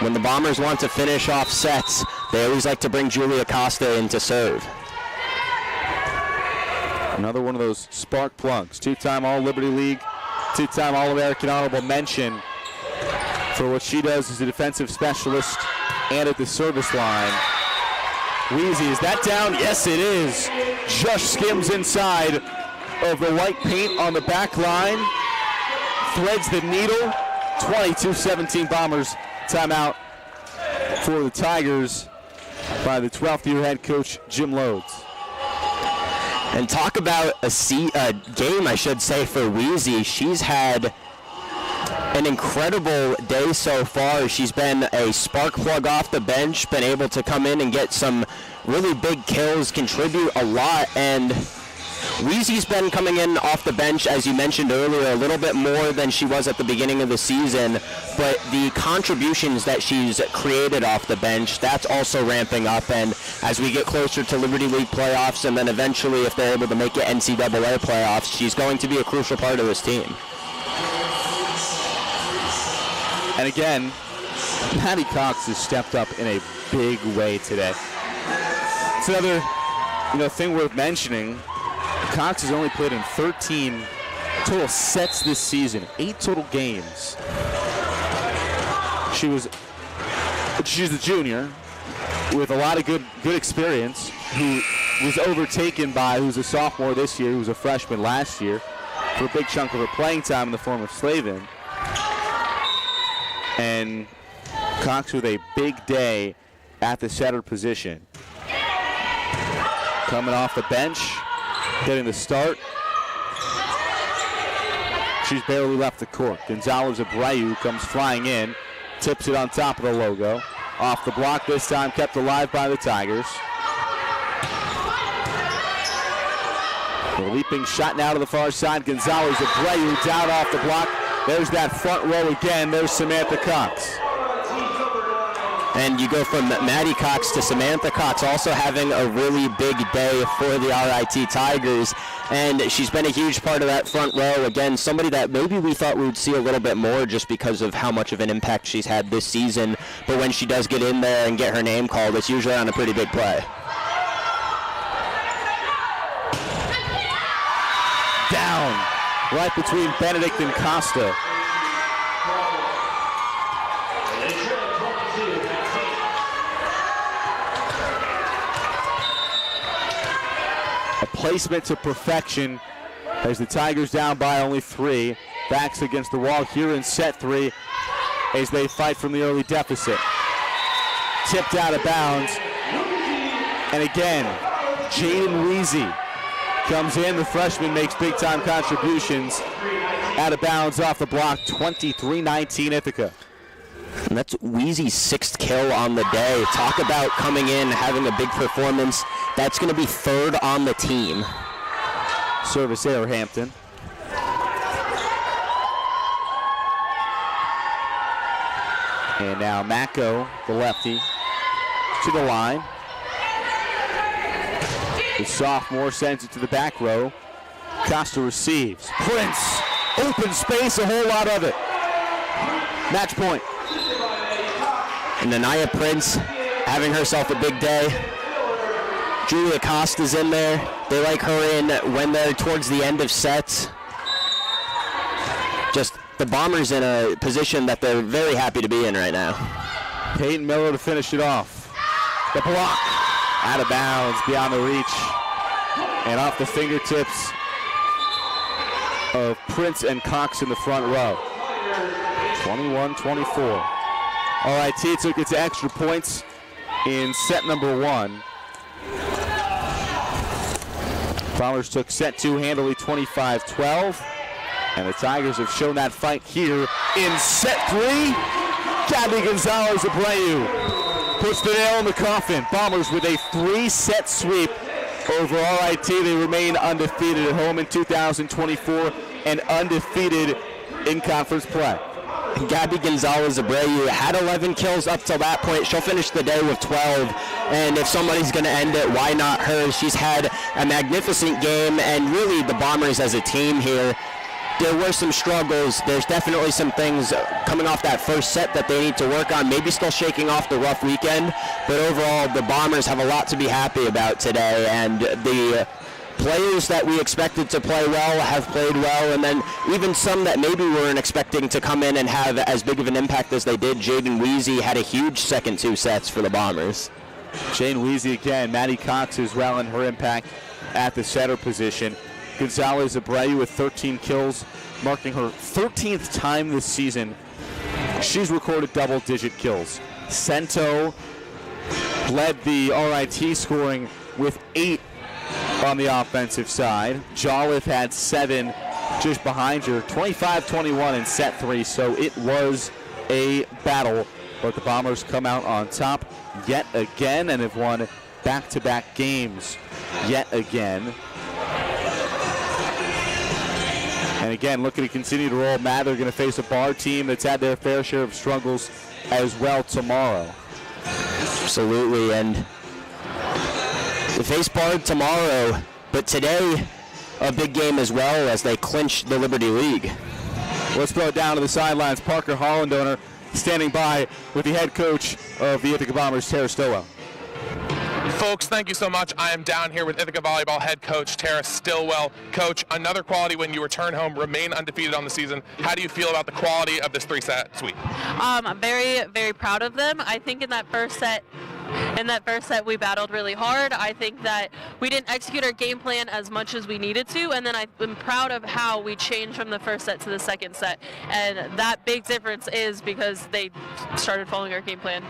When the Bombers want to finish off sets, they always like to bring Julia Costa in to serve. Another one of those spark plugs. Two-time All-Liberty League, two-time All-American honorable mention for what she does as a defensive specialist and at the service line. Wheezy, is that down? Yes, it is. Just skims inside of the white paint on the back line. Threads the needle. 22-17 Bombers. Timeout for the Tigers by the 12th year head coach Jim Lodes. And talk about a game, I should say, for Wheezy. She's had an incredible day so far. She's been a spark plug off the bench, been able to come in and get some really big kills, contribute a lot, and Wheezy's been coming in off the bench, as you mentioned earlier, a little bit more than she was at the beginning of the season, but the contributions that she's created off the bench, that's also ramping up, and as we get closer to Liberty League playoffs, and then eventually if they're able to make it NCAA playoffs, she's going to be a crucial part of this team. And again, Patty Cox has stepped up in a big way today. It's another thing worth mentioning. Cox has only played in 13 total sets this season, 8 total games. She's a junior with a lot of good experience, who was overtaken by who's a sophomore this year, who was a freshman last year, for a big chunk of her playing time in the form of Slavin. And Cox with a big day at the setter position. Coming off the bench, getting the start. She's barely left the court. Gonzalez Abreu comes flying in, tips it on top of the logo. Off the block this time, kept alive by the Tigers. The leaping shot now to the far side. Gonzalez Abreu down off the block. There's that front row again. There's Samantha Cox. And you go from Maddie Cox to Samantha Cox, also having a really big day for the RIT Tigers. And she's been a huge part of that front row. Again, somebody that maybe we thought we would see a little bit more just because of how much of an impact she's had this season. But when she does get in there and get her name called, it's usually on a pretty big play. Down, right between Benedict and Costa. A placement to perfection as the Tigers down by only 3. Backs against the wall here in set 3 as they fight from the early deficit. Tipped out of bounds. And again, Jaden Wheezy comes in. The freshman makes big-time contributions. Out of bounds off the block, 23-19 Ithaca. And that's Wheezy's 6th kill on the day. Talk about coming in, having a big performance. That's going to be 3rd on the team. Service error, Hampton. And now Mako, the lefty, to the line. The sophomore sends it to the back row. Costa receives. Prince, open space, a whole lot of it. Match point. And Anaya Prince having herself a big day. Julia Costa's in there. They like her in when they're towards the end of sets. Just the Bombers in a position that they're very happy to be in right now. Peyton Miller to finish it off. The block out of bounds, beyond the reach, and off the fingertips of Prince and Cox in the front row. 21-24. RIT took it to extra points in set number 1. Bombers took set 2 handily, 25-12. And the Tigers have shown that fight here in set 3. Gabby Gonzalez-Abreu puts the nail in the coffin. Bombers with a 3-set sweep over RIT. They remain undefeated at home in 2024 and undefeated in conference play. Gabby Gonzalez-Abreu had 11 kills up till that point. She'll finish the day with 12, and if somebody's going to end it, why not her? She's had a magnificent game, and really the Bombers as a team here, there were some struggles. There's definitely some things coming off that first set that they need to work on, maybe still shaking off the rough weekend, but overall the Bombers have a lot to be happy about today, and the players that we expected to play well have played well, and then even some that maybe weren't expecting to come in and have as big of an impact as they did. Jaden Weezy had a huge second 2 sets for the Bombers. Jane Weezy again. Maddie Cox as well in her impact at the setter position. Gonzalez-Abreu with 13 kills, marking her 13th time this season. She's recorded double-digit kills. Sento led the RIT scoring with 8 on the offensive side. Jolliffe had 7 just behind her. 25-21 in set 3, so it was a battle. But the Bombers come out on top yet again and have won back-to-back games yet again. And again, looking to continue to roll. Mather going to face a Bar team that's had their fair share of struggles as well tomorrow. Absolutely, and they face Bard tomorrow, but today a big game as well as they clinch the Liberty League. Let's throw it down to the sidelines. Parker Hollandoner standing by with the head coach of the Ithaca Bombers, Tara Stillwell. Folks, thank you so much. I am down here with Ithaca Volleyball head coach Tara Stillwell. Coach, another quality when you return home, remain undefeated on the season. How do you feel about the quality of this 3-set sweep? I'm very, very proud of them. I think in that first set, we battled really hard. I think that we didn't execute our game plan as much as we needed to, and then I'm proud of how we changed from the first set to the second set. And that big difference is because they started following our game plan.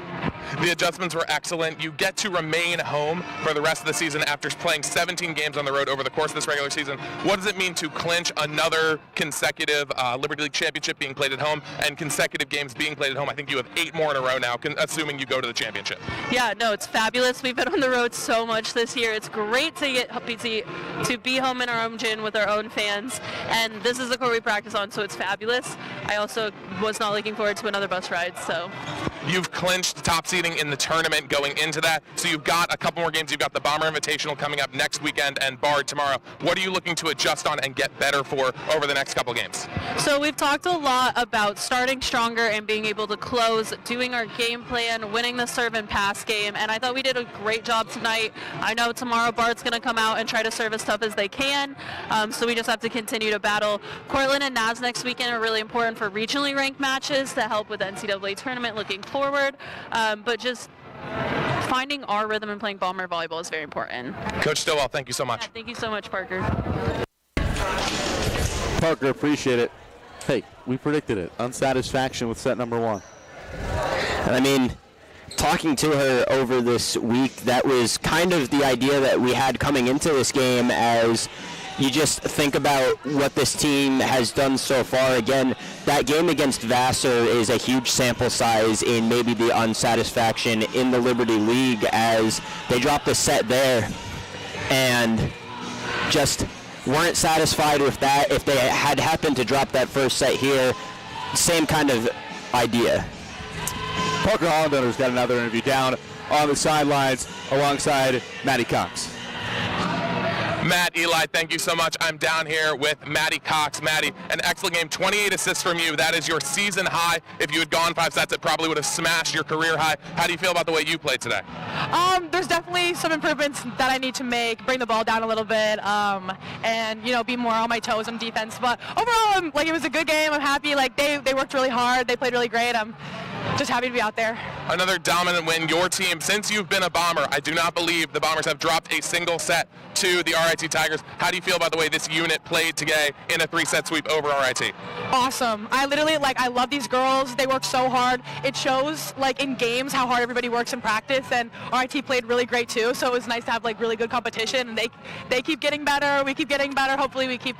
The adjustments were excellent. You get to remain home for the rest of the season after playing 17 games on the road over the course of this regular season. What does it mean to clinch another consecutive Liberty League championship being played at home and consecutive games being played at home? I think you have 8 more in a row now, assuming you go to the championship. Yeah, no, it's fabulous. We've been on the road so much this year. It's great to be home in our own gym with our own fans, and this is the court we practice on, so it's fabulous. I also was not looking forward to another bus ride, so. You've clinched top seeding in the tournament going into that, so you've got a couple more games. You've got the Bomber Invitational coming up next weekend and Bard tomorrow. What are you looking to adjust on and get better for over the next couple games? So we've talked a lot about starting stronger and being able to close, doing our game plan, winning the serve and pass game, and I thought we did a great job tonight. I know tomorrow Bard's going to come out and try to serve as tough as they can, so we just have to continue to battle. Cortland and Naz next weekend are really important for regionally ranked matches to help with the NCAA tournament looking forward, but just finding our rhythm and playing Bomber volleyball is very important. Coach Stillwell, thank you so much. Yeah, thank you so much, Parker. Parker, appreciate it. Hey, we predicted it. Unsatisfaction with set number 1. I mean, talking to her over this week, that was kind of the idea that we had coming into this game, as you just think about what this team has done so far. Again, that game against Vassar is a huge sample size in maybe the unsatisfaction in the Liberty League, as they dropped a set there and just weren't satisfied with that. If they had happened to drop that first set here, same kind of idea. Parker Hollandoner's got another interview down on the sidelines alongside Maddie Cox. Matt, Eli, thank you so much. I'm down here with Maddie Cox. Maddie, an excellent game, 28 assists from you. That is your season high. If you had gone 5 sets, it probably would have smashed your career high. How do you feel about the way you played today? There's definitely some improvements that I need to make, bring the ball down a little bit, and be more on my toes on defense. But overall, it was a good game. I'm happy. They worked really hard. They played really great. I'm just happy to be out there. Another dominant win. Your team, since you've been a Bomber, I do not believe the Bombers have dropped a single set to the RIT Tigers. How do you feel about the way this unit played today in a 3-set sweep over RIT? Awesome. I literally, I love these girls. They work so hard. It shows, in games how hard everybody works in practice, and RIT played really great too, so it was nice to have, really good competition, and they keep getting better. We keep getting better. Hopefully we keep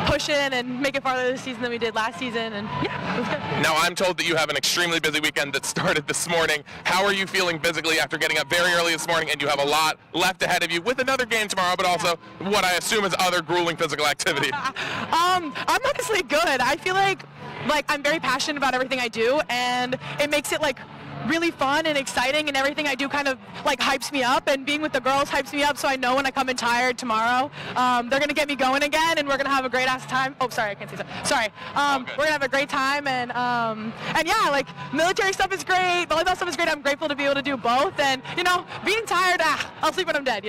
pushing and make it farther this season than we did last season, and yeah, it was good. Now, I'm told that you have an extremely busy weekend that started this morning. How are you feeling physically after getting up very early this morning, and you have a lot left ahead of you with another game tomorrow, but also what I assume is other grueling physical activity? I'm honestly good. I feel like I'm very passionate about everything I do, and it makes it really fun and exciting, and everything I do kind of hypes me up, and being with the girls hypes me up, so I know when I come in tired tomorrow, they're going to get me going again, and we're going to have a great ass time. Oh, sorry, I can't say so. Sorry. We're going to have a great time, and yeah, military stuff is great, volleyball stuff is great. I'm grateful to be able to do both, and being tired, I'll sleep when I'm dead,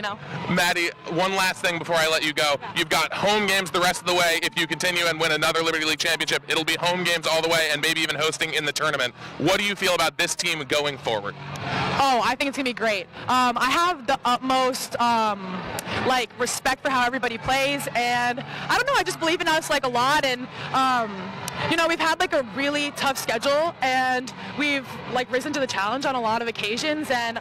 Maddie, one last thing before I let you go. You've got home games the rest of the way. If you continue and win another Liberty League championship, it'll be home games all the way, and maybe even hosting in the tournament. What do you feel about this team going forward? Oh, I think it's going to be great. I have the utmost respect for how everybody plays, and I don't know, I just believe in us a lot, and we've had a really tough schedule, and we've risen to the challenge on a lot of occasions, and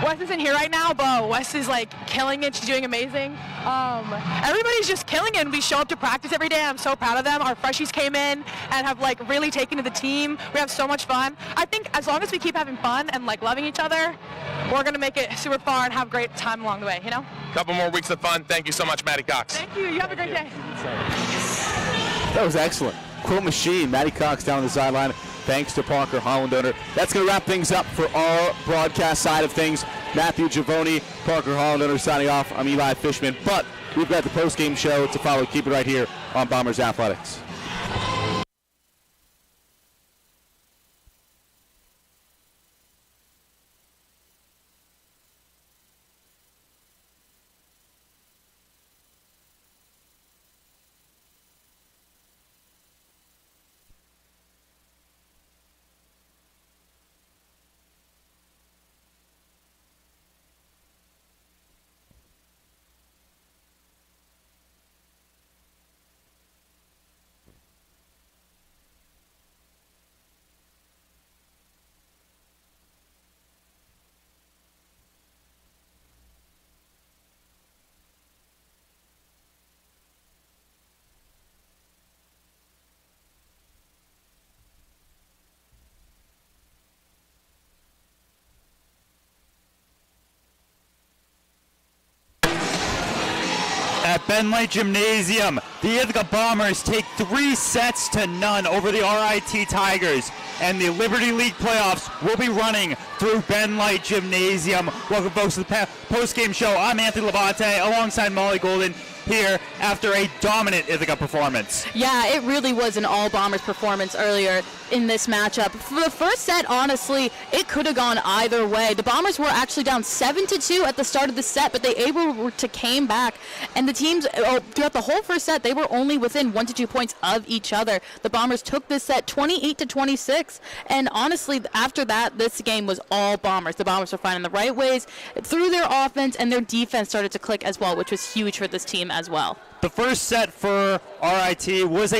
Wes isn't here right now, but Wes is killing it. She's doing amazing. Everybody's just killing it, and we show up to practice every day. I'm so proud of them. Our freshies came in and have really taken to the team. We have so much fun. I think as long as we keep having fun and loving each other, we're going to make it super far and have a great time along the way, Couple more weeks of fun. Thank you so much, Maddie Cox. Thank you. You have a great day. That was excellent. Quilt machine, Maddie Cox down on the sideline. Thanks to Parker Hollander. That's going to wrap things up for our broadcast side of things. Matthew Giavoni, Parker Hollander signing off. I'm Eli Fishman, but we've got the post-game show to follow. Keep it right here on Bombers Athletics. At Ben Light Gymnasium, the Ithaca Bombers take 3-0 over the RIT Tigers, and the Liberty League playoffs will be running through Ben Light Gymnasium. Welcome, folks, to the post-game show. I'm Anthony Labate alongside Molly Golden here after a dominant Ithaca performance. Yeah, it really was an all-Bombers performance earlier in this matchup. For the first set, honestly, it could have gone either way. The Bombers were actually down 7-2 at the start of the set, but they able to came back. And the teams, throughout the whole first set, they were only within 1 to 2 points of each other. The Bombers took this set 28-26. And honestly, after that, this game was all Bombers. The Bombers were finding the right ways through their offense, and their defense started to click as well, which was huge for this team as well. The first set for RIT was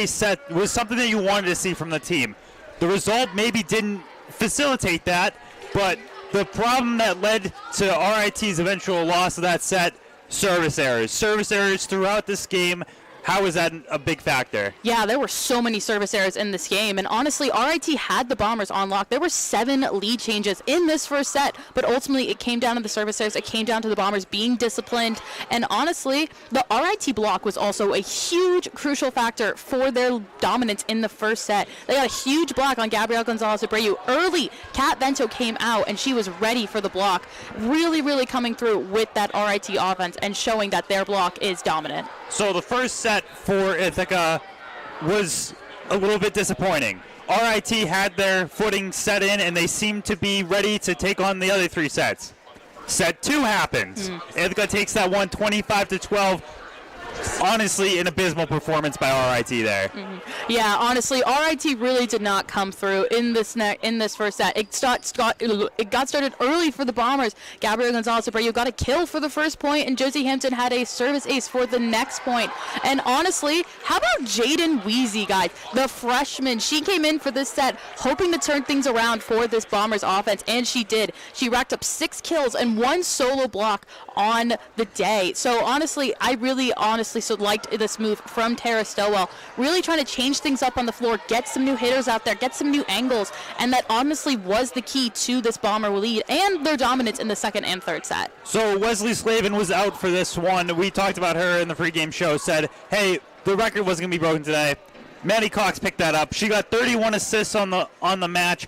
something that you wanted to see from the team. The result maybe didn't facilitate that, but the problem that led to RIT's eventual loss of that set, service errors. Service errors throughout this game How is that a big factor? Yeah, there were so many service errors in this game, and honestly, RIT had the Bombers on lock. There were 7 lead changes in this first set, but ultimately it came down to the service errors. It came down to the Bombers being disciplined, and honestly, the RIT block was also a huge, crucial factor for their dominance in the first set. They got a huge block on Gabrielle Gonzalez-Abreu. Early, Kat Vento came out, and she was ready for the block, really, really coming through with that RIT offense and showing that their block is dominant. So the first set for Ithaca was a little bit disappointing. RIT had their footing set in, and they seemed to be ready to take on the other 3 sets. Set 2 happens. Ithaca takes that one 25-12. Honestly, an abysmal performance by RIT there. Yeah, honestly, RIT really did not come through in this first set. It got started early for the Bombers. Gabrielle Gonzalez-Abreu got a kill for the first point, and Josie Hampton had a service ace for the next point. And honestly, how about Jaden Weezy, guys? The freshman. She came in for this set hoping to turn things around for this Bombers offense, and she did. She racked up 6 kills and 1 solo block on the day. So honestly, I really liked this move from Tara Stowell, really trying to change things up on the floor, get some new hitters out there, get some new angles, and that honestly was the key to this Bomber lead and their dominance in the second and third set. So Wesley Slavin was out for this one. We talked about her in the pregame show, said, hey, the record wasn't going to be broken today. Maddie Cox picked that up. She got 31 assists on the match.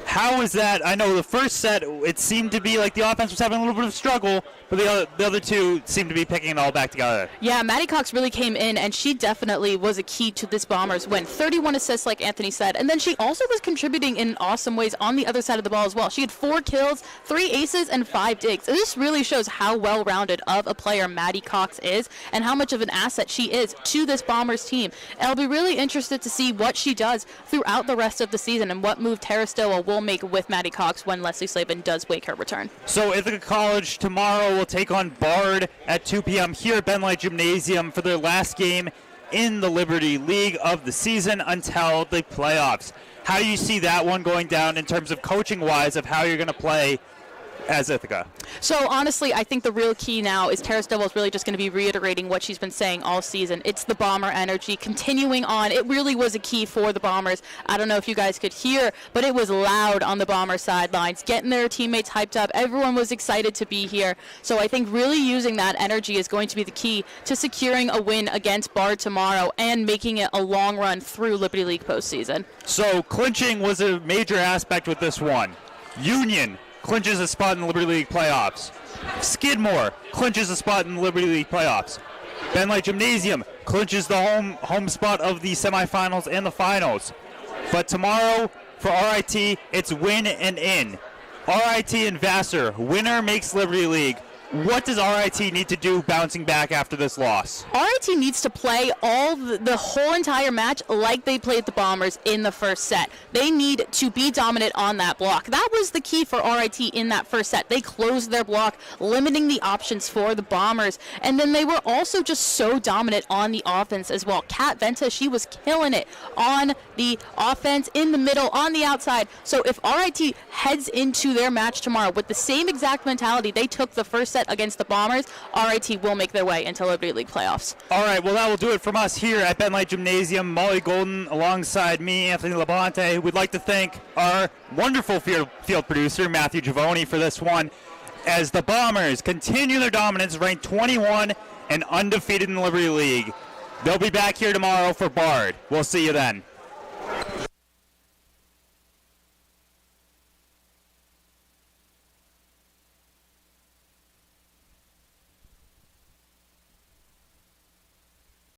How is that? I know the first set, it seemed to be like the offense was having a little bit of struggle, but the other 2 seemed to be picking it all back together. Yeah, Maddie Cox really came in, and she definitely was a key to this Bombers win. 31 assists, like Anthony said, and then she also was contributing in awesome ways on the other side of the ball as well. She had 4 kills, 3 aces, and 5 digs. And this really shows how well-rounded of a player Maddie Cox is and how much of an asset she is to this Bombers team. And I'll be really interested to see what she does throughout the rest of the season and what move Tara Stowell will make with Maddie Cox when Leslie Slavin does make her return. So Ithaca College tomorrow will take on Bard at 2 p.m. here at Ben Light Gymnasium for their last game in the Liberty League of the season until the playoffs. How do you see that one going down in terms of coaching-wise of how you're going to play as Ithaca? So honestly, I think the real key now is Tara Stowell is really just going to be reiterating what she's been saying all season. It's the Bomber energy continuing on. It really was a key for the Bombers. I don't know if you guys could hear, but it was loud on the Bomber sidelines, getting their teammates hyped up. Everyone was excited to be here. So I think really using that energy is going to be the key to securing a win against Bard tomorrow and making it a long run through Liberty League postseason. So clinching was a major aspect with this one. Union clinches a spot in the Liberty League playoffs. Skidmore clinches a spot in the Liberty League playoffs. Ben Light Gymnasium clinches the home spot of the semifinals and the finals. But tomorrow for RIT, it's win and in. RIT and Vassar, winner makes Liberty League. What does RIT need to do bouncing back after this loss? RIT needs to play the whole entire match like they played the Bombers in the first set. They need to be dominant on that block. That was the key for RIT in that first set. They closed their block, limiting the options for the Bombers. And then they were also just so dominant on the offense as well. Kat Venta, she was killing it on the offense, in the middle, on the outside. So if RIT heads into their match tomorrow with the same exact mentality they took the first set against the Bombers, RIT will make their way into Liberty League playoffs. All right, well, that will do it from us here at Ben Light Gymnasium. Molly Golden alongside me, Anthony Labonte. We'd like to thank our wonderful field producer, Matthew Giavoni, for this one, as the Bombers continue their dominance, ranked 21 and undefeated in the Liberty League. They'll be back here tomorrow for Bard. We'll see you then.